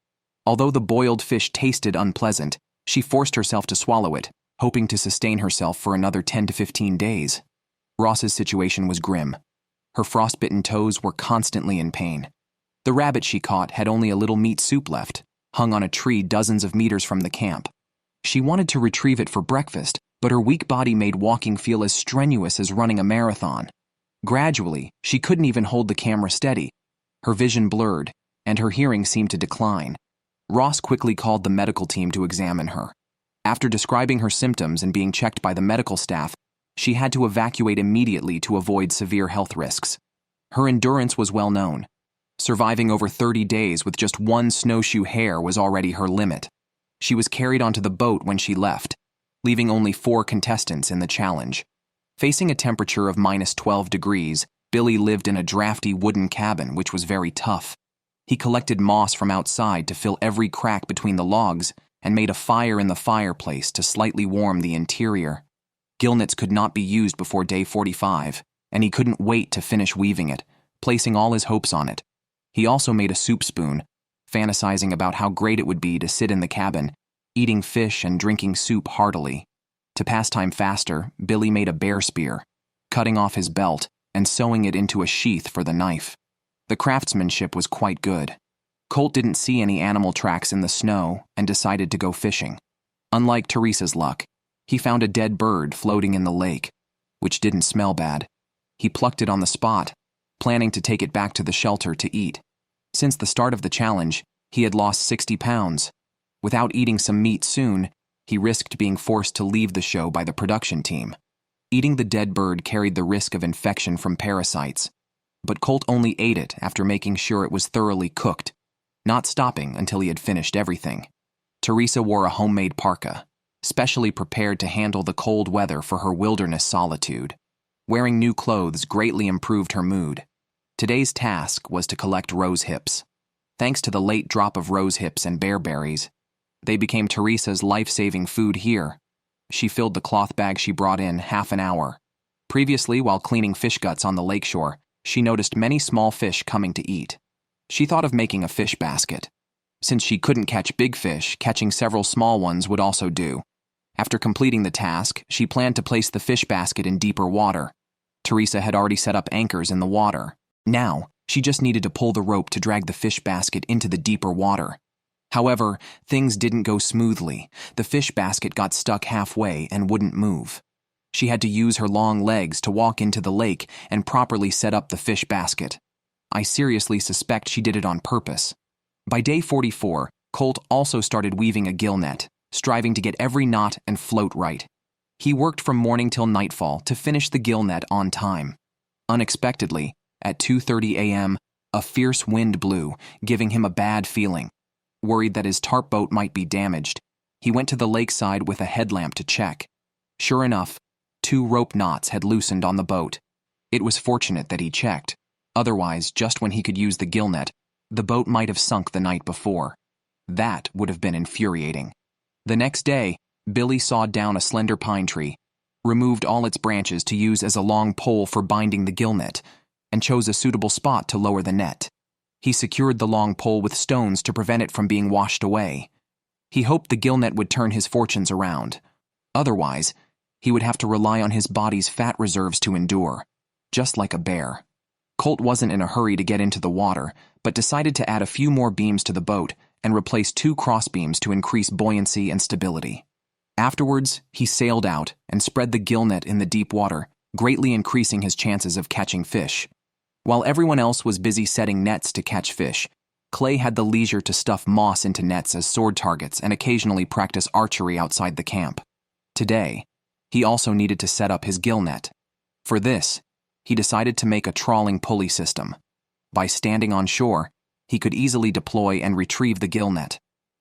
Although the boiled fish tasted unpleasant, she forced herself to swallow it, hoping to sustain herself for another 10 to 15 days. Ross's situation was grim. Her frostbitten toes were constantly in pain. The rabbit she caught had only a little meat soup left, hung on a tree dozens of meters from the camp. She wanted to retrieve it for breakfast, but her weak body made walking feel as strenuous as running a marathon. Gradually, she couldn't even hold the camera steady. Her vision blurred, and her hearing seemed to decline. Ross quickly called the medical team to examine her. After describing her symptoms and being checked by the medical staff, she had to evacuate immediately to avoid severe health risks. Her endurance was well known. Surviving over 30 days with just 1 snowshoe hare was already her limit. She was carried onto the boat when she left, leaving only 4 contestants in the challenge. Facing a temperature of -12 degrees, Billy lived in a drafty wooden cabin which was very tough. He collected moss from outside to fill every crack between the logs and made a fire in the fireplace to slightly warm the interior. Gillnets could not be used before day 45, and he couldn't wait to finish weaving it, placing all his hopes on it. He also made a soup spoon, fantasizing about how great it would be to sit in the cabin, eating fish and drinking soup heartily. To pass time faster, Billy made a bear spear, cutting off his belt and sewing it into a sheath for the knife. The craftsmanship was quite good. Colt didn't see any animal tracks in the snow and decided to go fishing. Unlike Teresa's luck, he found a dead bird floating in the lake, which didn't smell bad. He plucked it on the spot, planning to take it back to the shelter to eat. Since the start of the challenge, he had lost 60 pounds. Without eating some meat soon, he risked being forced to leave the show by the production team. Eating the dead bird carried the risk of infection from parasites, but Colt only ate it after making sure it was thoroughly cooked, not stopping until he had finished everything. Teresa wore a homemade parka, specially prepared to handle the cold weather for her wilderness solitude. Wearing new clothes greatly improved her mood. Today's task was to collect rose hips. Thanks to the late drop of rose hips and bearberries, they became Teresa's life-saving food here. She filled the cloth bag she brought in half an hour. Previously, while cleaning fish guts on the lakeshore, she noticed many small fish coming to eat. She thought of making a fish basket. Since she couldn't catch big fish, catching several small ones would also do. After completing the task, she planned to place the fish basket in deeper water. Teresa had already set up anchors in the water. Now, she just needed to pull the rope to drag the fish basket into the deeper water. However, things didn't go smoothly. The fish basket got stuck halfway and wouldn't move. She had to use her long legs to walk into the lake and properly set up the fish basket. I seriously suspect she did it on purpose. By day 44, Colt also started weaving a gill net, striving to get every knot and float right. He worked from morning till nightfall to finish the gill net on time. Unexpectedly, at 2:30 a.m., a fierce wind blew, giving him a bad feeling. Worried that his tarp boat might be damaged, he went to the lakeside with a headlamp to check. Sure enough, 2 rope knots had loosened on the boat. It was fortunate that he checked. Otherwise, just when he could use the gill net, the boat might have sunk the night before. That would have been infuriating. The next day, Billy sawed down a slender pine tree, removed all its branches to use as a long pole for binding the gill net, and chose a suitable spot to lower the net. He secured the long pole with stones to prevent it from being washed away. He hoped the gill net would turn his fortunes around. Otherwise, he would have to rely on his body's fat reserves to endure, just like a bear. Colt wasn't in a hurry to get into the water, but decided to add a few more beams to the boat and replace 2 crossbeams to increase buoyancy and stability. Afterwards, he sailed out and spread the gill net in the deep water, greatly increasing his chances of catching fish. While everyone else was busy setting nets to catch fish, Clay had the leisure to stuff moss into nets as sword targets and occasionally practice archery outside the camp. Today, he also needed to set up his gill net. For this, he decided to make a trawling pulley system. By standing on shore, he could easily deploy and retrieve the gill net.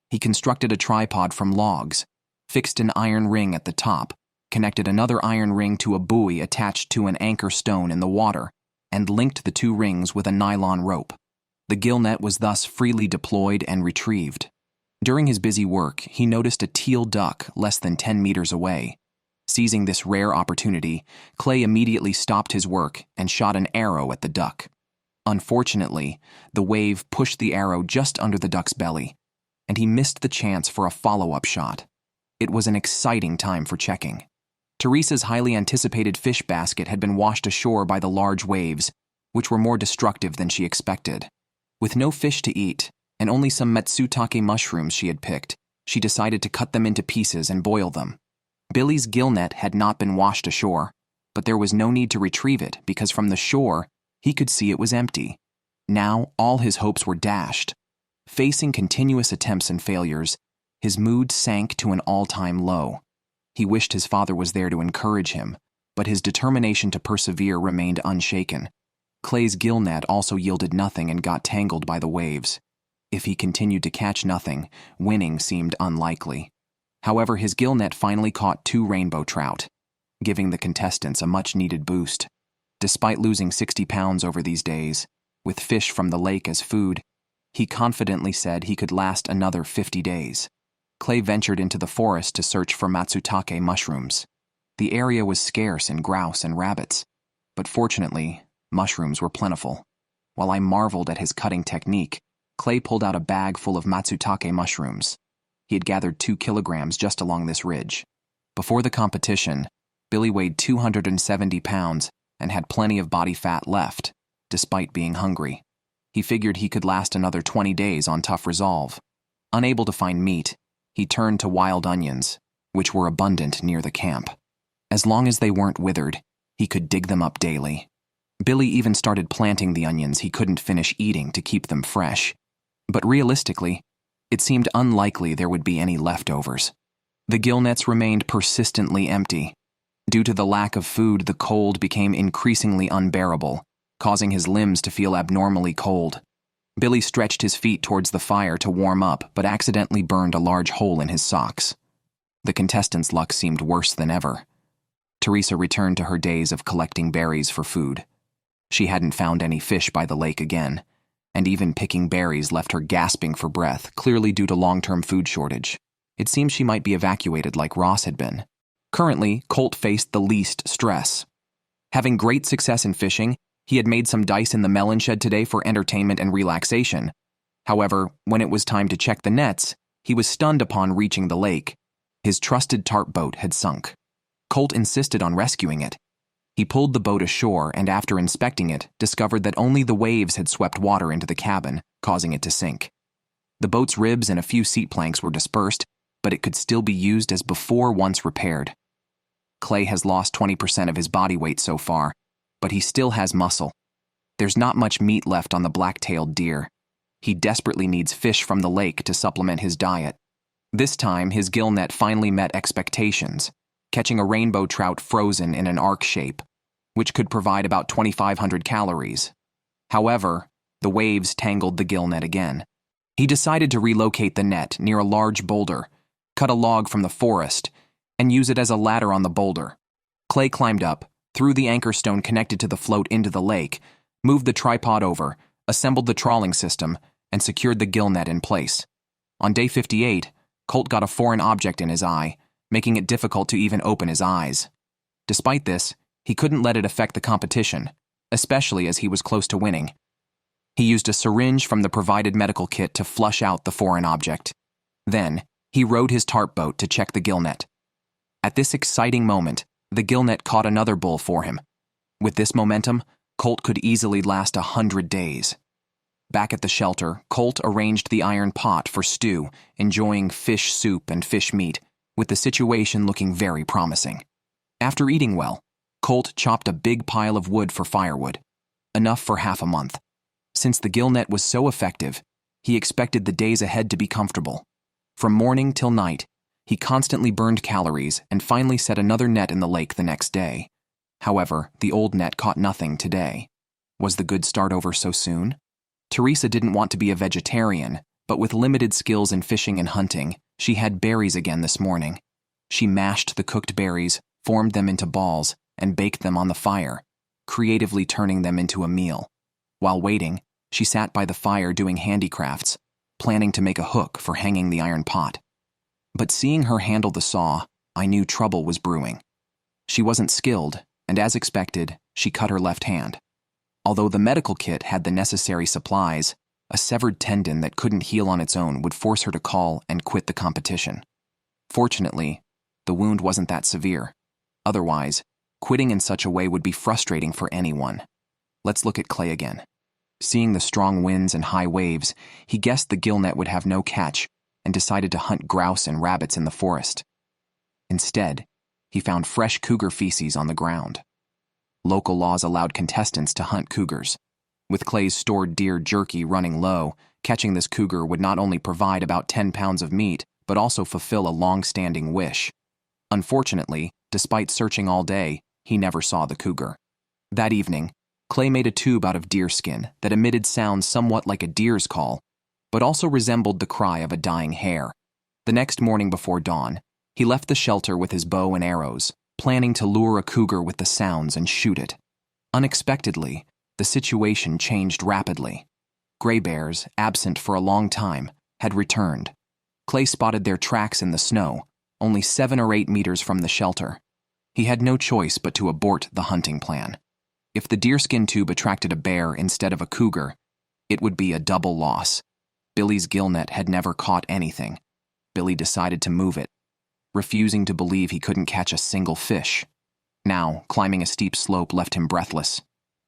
He constructed a tripod from logs, fixed an iron ring at the top, connected another iron ring to a buoy attached to an anchor stone in the water, and linked the 2 rings with a nylon rope. The gill net was thus freely deployed and retrieved. During his busy work, he noticed a teal duck less than 10 meters away. Seizing this rare opportunity, Clay immediately stopped his work and shot an arrow at the duck. Unfortunately, the wave pushed the arrow just under the duck's belly, and he missed the chance for a follow-up shot. It was an exciting time for checking. Teresa's highly anticipated fish basket had been washed ashore by the large waves, which were more destructive than she expected. With no fish to eat, and only some matsutake mushrooms she had picked, she decided to cut them into pieces and boil them. Billy's gill net had not been washed ashore, but there was no need to retrieve it because from the shore, he could see it was empty. Now, all his hopes were dashed. Facing continuous attempts and failures, his mood sank to an all-time low. He wished his father was there to encourage him, but his determination to persevere remained unshaken. Clay's gill net also yielded nothing and got tangled by the waves. If he continued to catch nothing, winning seemed unlikely. However, his gill net finally caught 2 rainbow trout, giving the contestants a much-needed boost. Despite losing 60 pounds over these days, with fish from the lake as food, he confidently said he could last another 50 days. Clay ventured into the forest to search for matsutake mushrooms. The area was scarce in grouse and rabbits, but fortunately, mushrooms were plentiful. While I marveled at his cutting technique, Clay pulled out a bag full of matsutake mushrooms. He had gathered 2 kilograms just along this ridge. Before the competition, Billy weighed 270 pounds and had plenty of body fat left, despite being hungry. He figured he could last another 20 days on tough resolve. Unable to find meat, he turned to wild onions, which were abundant near the camp. As long as they weren't withered, he could dig them up daily. Billy even started planting the onions he couldn't finish eating to keep them fresh. But realistically, it seemed unlikely there would be any leftovers. The gill nets remained persistently empty. Due to the lack of food, the cold became increasingly unbearable, causing his limbs to feel abnormally cold. Billy stretched his feet towards the fire to warm up, but accidentally burned a large hole in his socks. The contestants' luck seemed worse than ever. Teresa returned to her days of collecting berries for food. She hadn't found any fish by the lake again, and even picking berries left her gasping for breath, clearly due to long-term food shortage. It seemed she might be evacuated like Ross had been. Currently, Colt faced the least stress. Having great success in fishing, he had made some dice in the melon shed today for entertainment and relaxation. However, when it was time to check the nets, he was stunned upon reaching the lake. His trusted tarp boat had sunk. Colt insisted on rescuing it. He pulled the boat ashore and, after inspecting it, discovered that only the waves had swept water into the cabin, causing it to sink. The boat's ribs and a few seat planks were dispersed, but it could still be used as before once repaired. Clay has lost 20% of his body weight so far, but he still has muscle. There's not much meat left on the black-tailed deer. He desperately needs fish from the lake to supplement his diet. This time, his gill net finally met expectations, catching a rainbow trout frozen in an arc shape, which could provide about 2,500 calories. However, the waves tangled the gill net again. He decided to relocate the net near a large boulder, cut a log from the forest, and use it as a ladder on the boulder. Clay climbed up, threw the anchor stone connected to the float into the lake, moved the tripod over, assembled the trawling system, and secured the gill net in place. On day 58, Colt got a foreign object in his eye, making it difficult to even open his eyes. Despite this, he couldn't let it affect the competition, especially as he was close to winning. He used a syringe from the provided medical kit to flush out the foreign object. Then, he rowed his tarp boat to check the gill net. At this exciting moment, the gill net caught another bull for him. With this momentum, Colt could easily last 100 days. Back at the shelter, Colt arranged the iron pot for stew, enjoying fish soup and fish meat, with the situation looking very promising. After eating well, Colt chopped a big pile of wood for firewood, enough for half a month. Since the gill net was so effective, he expected the days ahead to be comfortable. From morning till night, he constantly burned calories and finally set another net in the lake the next day. However, the old net caught nothing today. Was the good start over so soon? Teresa didn't want to be a vegetarian, but with limited skills in fishing and hunting, she had berries again this morning. She mashed the cooked berries, formed them into balls, and baked them on the fire, creatively turning them into a meal. While waiting, she sat by the fire doing handicrafts, planning to make a hook for hanging the iron pot. But seeing her handle the saw, I knew trouble was brewing. She wasn't skilled, and as expected, she cut her left hand. Although the medical kit had the necessary supplies, a severed tendon that couldn't heal on its own would force her to call and quit the competition. Fortunately, the wound wasn't that severe. Otherwise, quitting in such a way would be frustrating for anyone. Let's look at Clay again. Seeing the strong winds and high waves, he guessed the gill net would have no catch and decided to hunt grouse and rabbits in the forest. Instead, he found fresh cougar feces on the ground. Local laws allowed contestants to hunt cougars. With Clay's stored deer jerky running low, catching this cougar would not only provide about 10 pounds of meat, but also fulfill a long-standing wish. Unfortunately, despite searching all day, he never saw the cougar. That evening, Clay made a tube out of deer skin that emitted sounds somewhat like a deer's call, but also resembled the cry of a dying hare. The next morning before dawn, he left the shelter with his bow and arrows, planning to lure a cougar with the sounds and shoot it. Unexpectedly, the situation changed rapidly. Gray bears, absent for a long time, had returned. Clay spotted their tracks in the snow, only 7 or 8 meters from the shelter. He had no choice but to abort the hunting plan. If the deerskin tube attracted a bear instead of a cougar, it would be a double loss. Billy's gill net had never caught anything. Billy decided to move it, refusing to believe he couldn't catch a single fish. Now, climbing a steep slope left him breathless,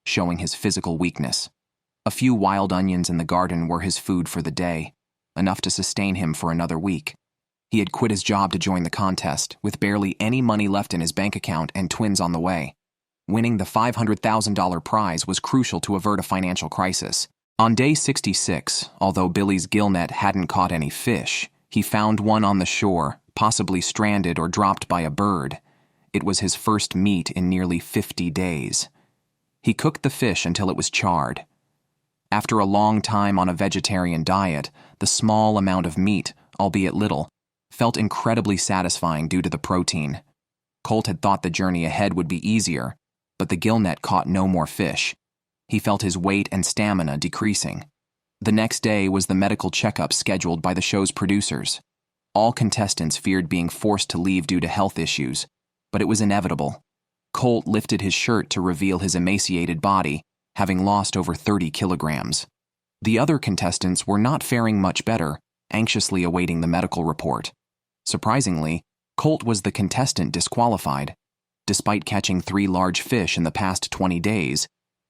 showing his physical weakness. A few wild onions in the garden were his food for the day, enough to sustain him for another week. He had quit his job to join the contest, with barely any money left in his bank account and twins on the way. Winning the $500,000 prize was crucial to avert a financial crisis. On day 66, although Billy's gill net hadn't caught any fish, he found one on the shore, possibly stranded or dropped by a bird. It was his first meat in nearly 50 days. He cooked the fish until it was charred. After a long time on a vegetarian diet, the small amount of meat, albeit little, felt incredibly satisfying due to the protein. Colt had thought the journey ahead would be easier, but the gill net caught no more fish. He felt his weight and stamina decreasing. The next day was the medical checkup scheduled by the show's producers. All contestants feared being forced to leave due to health issues, but it was inevitable. Colt lifted his shirt to reveal his emaciated body, having lost over 30 kilograms. The other contestants were not faring much better, anxiously awaiting the medical report. Surprisingly, Colt was the contestant disqualified. Despite catching 3 large fish in the past 20 days,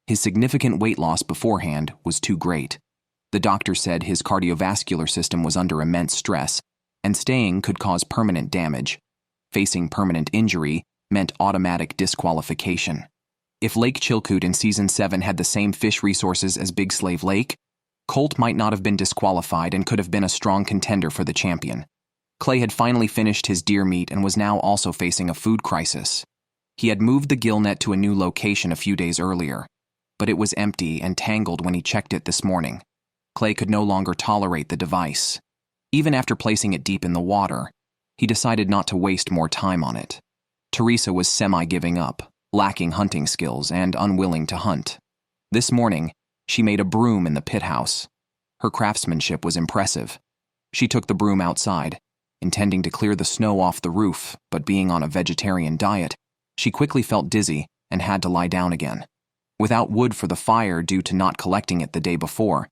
his significant weight loss beforehand was too great. The doctor said his cardiovascular system was under immense stress, and staying could cause permanent damage. Facing permanent injury meant automatic disqualification. If Lake Chilkoot in Season 7 had the same fish resources as Big Slave Lake, Colt might not have been disqualified and could have been a strong contender for the champion. Clay had finally finished his deer meat and was now also facing a food crisis. He had moved the gill net to a new location a few days earlier, but it was empty and tangled when he checked it this morning. Clay could no longer tolerate the device. Even after placing it deep in the water, he decided not to waste more time on it. Teresa was semi-giving up, lacking hunting skills and unwilling to hunt. This morning, she made a broom in the pit house. Her craftsmanship was impressive. She took the broom outside, intending to clear the snow off the roof, but being on a vegetarian diet, she quickly felt dizzy and had to lie down again. Without wood for the fire due to not collecting it the day before,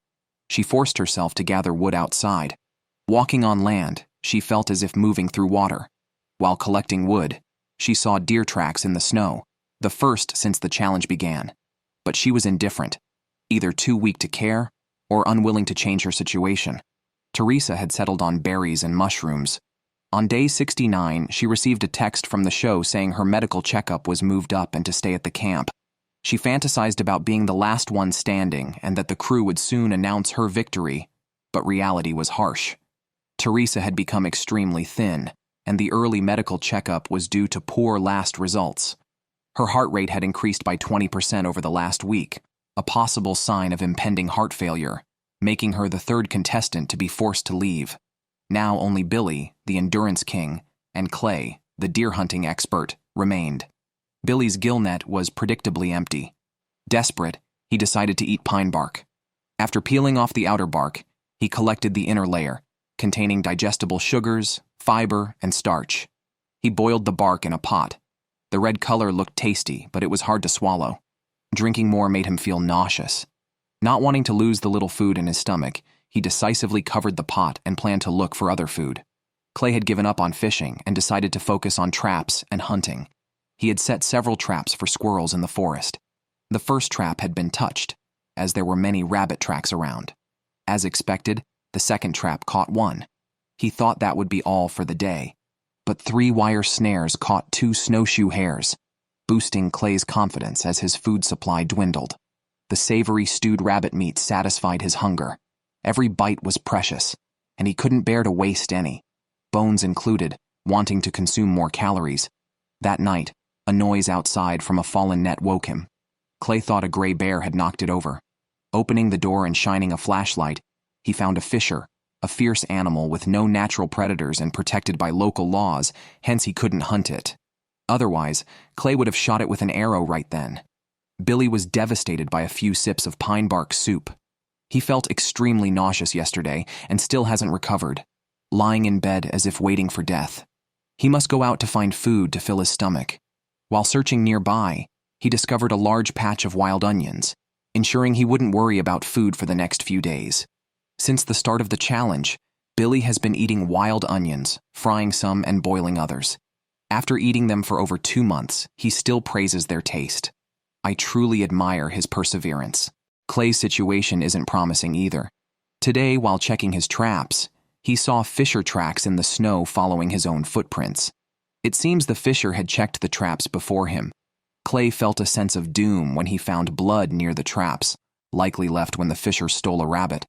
she forced herself to gather wood outside. Walking on land, she felt as if moving through water. While collecting wood, she saw deer tracks in the snow, the first since the challenge began. But she was indifferent, either too weak to care or unwilling to change her situation. Teresa had settled on berries and mushrooms. On day 69, she received a text from the show saying her medical checkup was moved up and to stay at the camp. She fantasized about being the last one standing and that the crew would soon announce her victory, but reality was harsh. Teresa had become extremely thin, and the early medical checkup was due to poor last results. Her heart rate had increased by 20% over the last week, a possible sign of impending heart failure, making her the 3rd contestant to be forced to leave. Now only Billy, the endurance king, and Clay, the deer hunting expert, remained. Billy's gill net was predictably empty. Desperate, he decided to eat pine bark. After peeling off the outer bark, he collected the inner layer, containing digestible sugars, fiber, and starch. He boiled the bark in a pot. The red color looked tasty, but it was hard to swallow. Drinking more made him feel nauseous. Not wanting to lose the little food in his stomach, he decisively covered the pot and planned to look for other food. Clay had given up on fishing and decided to focus on traps and hunting. He had set several traps for squirrels in the forest. The first trap had been touched, as there were many rabbit tracks around. As expected, the second trap caught one. He thought that would be all for the day, but 3 wire snares caught 2 snowshoe hares, boosting Clay's confidence as his food supply dwindled. The savory stewed rabbit meat satisfied his hunger. Every bite was precious, and he couldn't bear to waste any, bones included, wanting to consume more calories. That night, a noise outside from a fallen net woke him. Clay thought a gray bear had knocked it over. Opening the door and shining a flashlight, he found a fisher, a fierce animal with no natural predators and protected by local laws, hence he couldn't hunt it. Otherwise, Clay would have shot it with an arrow right then. Billy was devastated by a few sips of pine bark soup. He felt extremely nauseous yesterday and still hasn't recovered, lying in bed as if waiting for death. He must go out to find food to fill his stomach. While searching nearby, he discovered a large patch of wild onions, ensuring he wouldn't worry about food for the next few days. Since the start of the challenge, Billy has been eating wild onions, frying some and boiling others. After eating them for over 2 months, he still praises their taste. I truly admire his perseverance. Clay's situation isn't promising either. Today, while checking his traps, he saw fisher tracks in the snow following his own footprints. It seems the fisher had checked the traps before him. Clay felt a sense of doom when he found blood near the traps, likely left when the fisher stole a rabbit.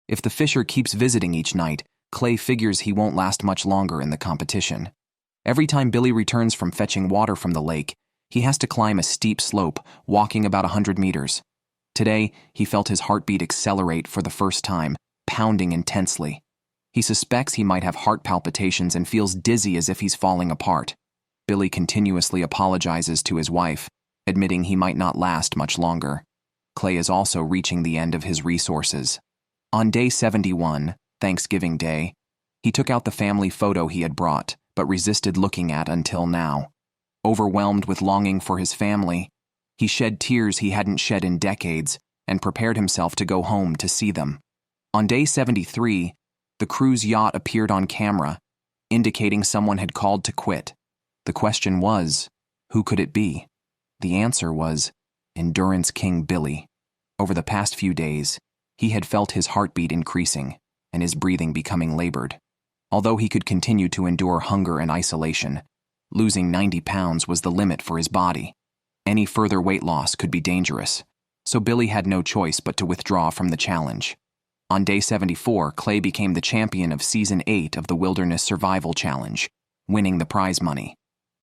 If the fisher keeps visiting each night, Clay figures he won't last much longer in the competition. Every time Billy returns from fetching water from the lake, he has to climb a steep slope, walking about 100 meters. Today, he felt his heartbeat accelerate for the first time, pounding intensely. He suspects he might have heart palpitations and feels dizzy as if he's falling apart. Billy continuously apologizes to his wife, admitting he might not last much longer. Clay is also reaching the end of his resources. On day 71, Thanksgiving Day, he took out the family photo he had brought, but resisted looking at until now. Overwhelmed with longing for his family, he shed tears he hadn't shed in decades and prepared himself to go home to see them. On day 73, the crew's yacht appeared on camera, indicating someone had called to quit. The question was, who could it be? The answer was Endurance King Billy. Over the past few days, he had felt his heartbeat increasing and his breathing becoming labored. Although he could continue to endure hunger and isolation, losing 90 pounds was the limit for his body. Any further weight loss could be dangerous, so Billy had no choice but to withdraw from the challenge. On day 74, Clay became the champion of Season 8 of the Wilderness Survival Challenge, winning the prize money.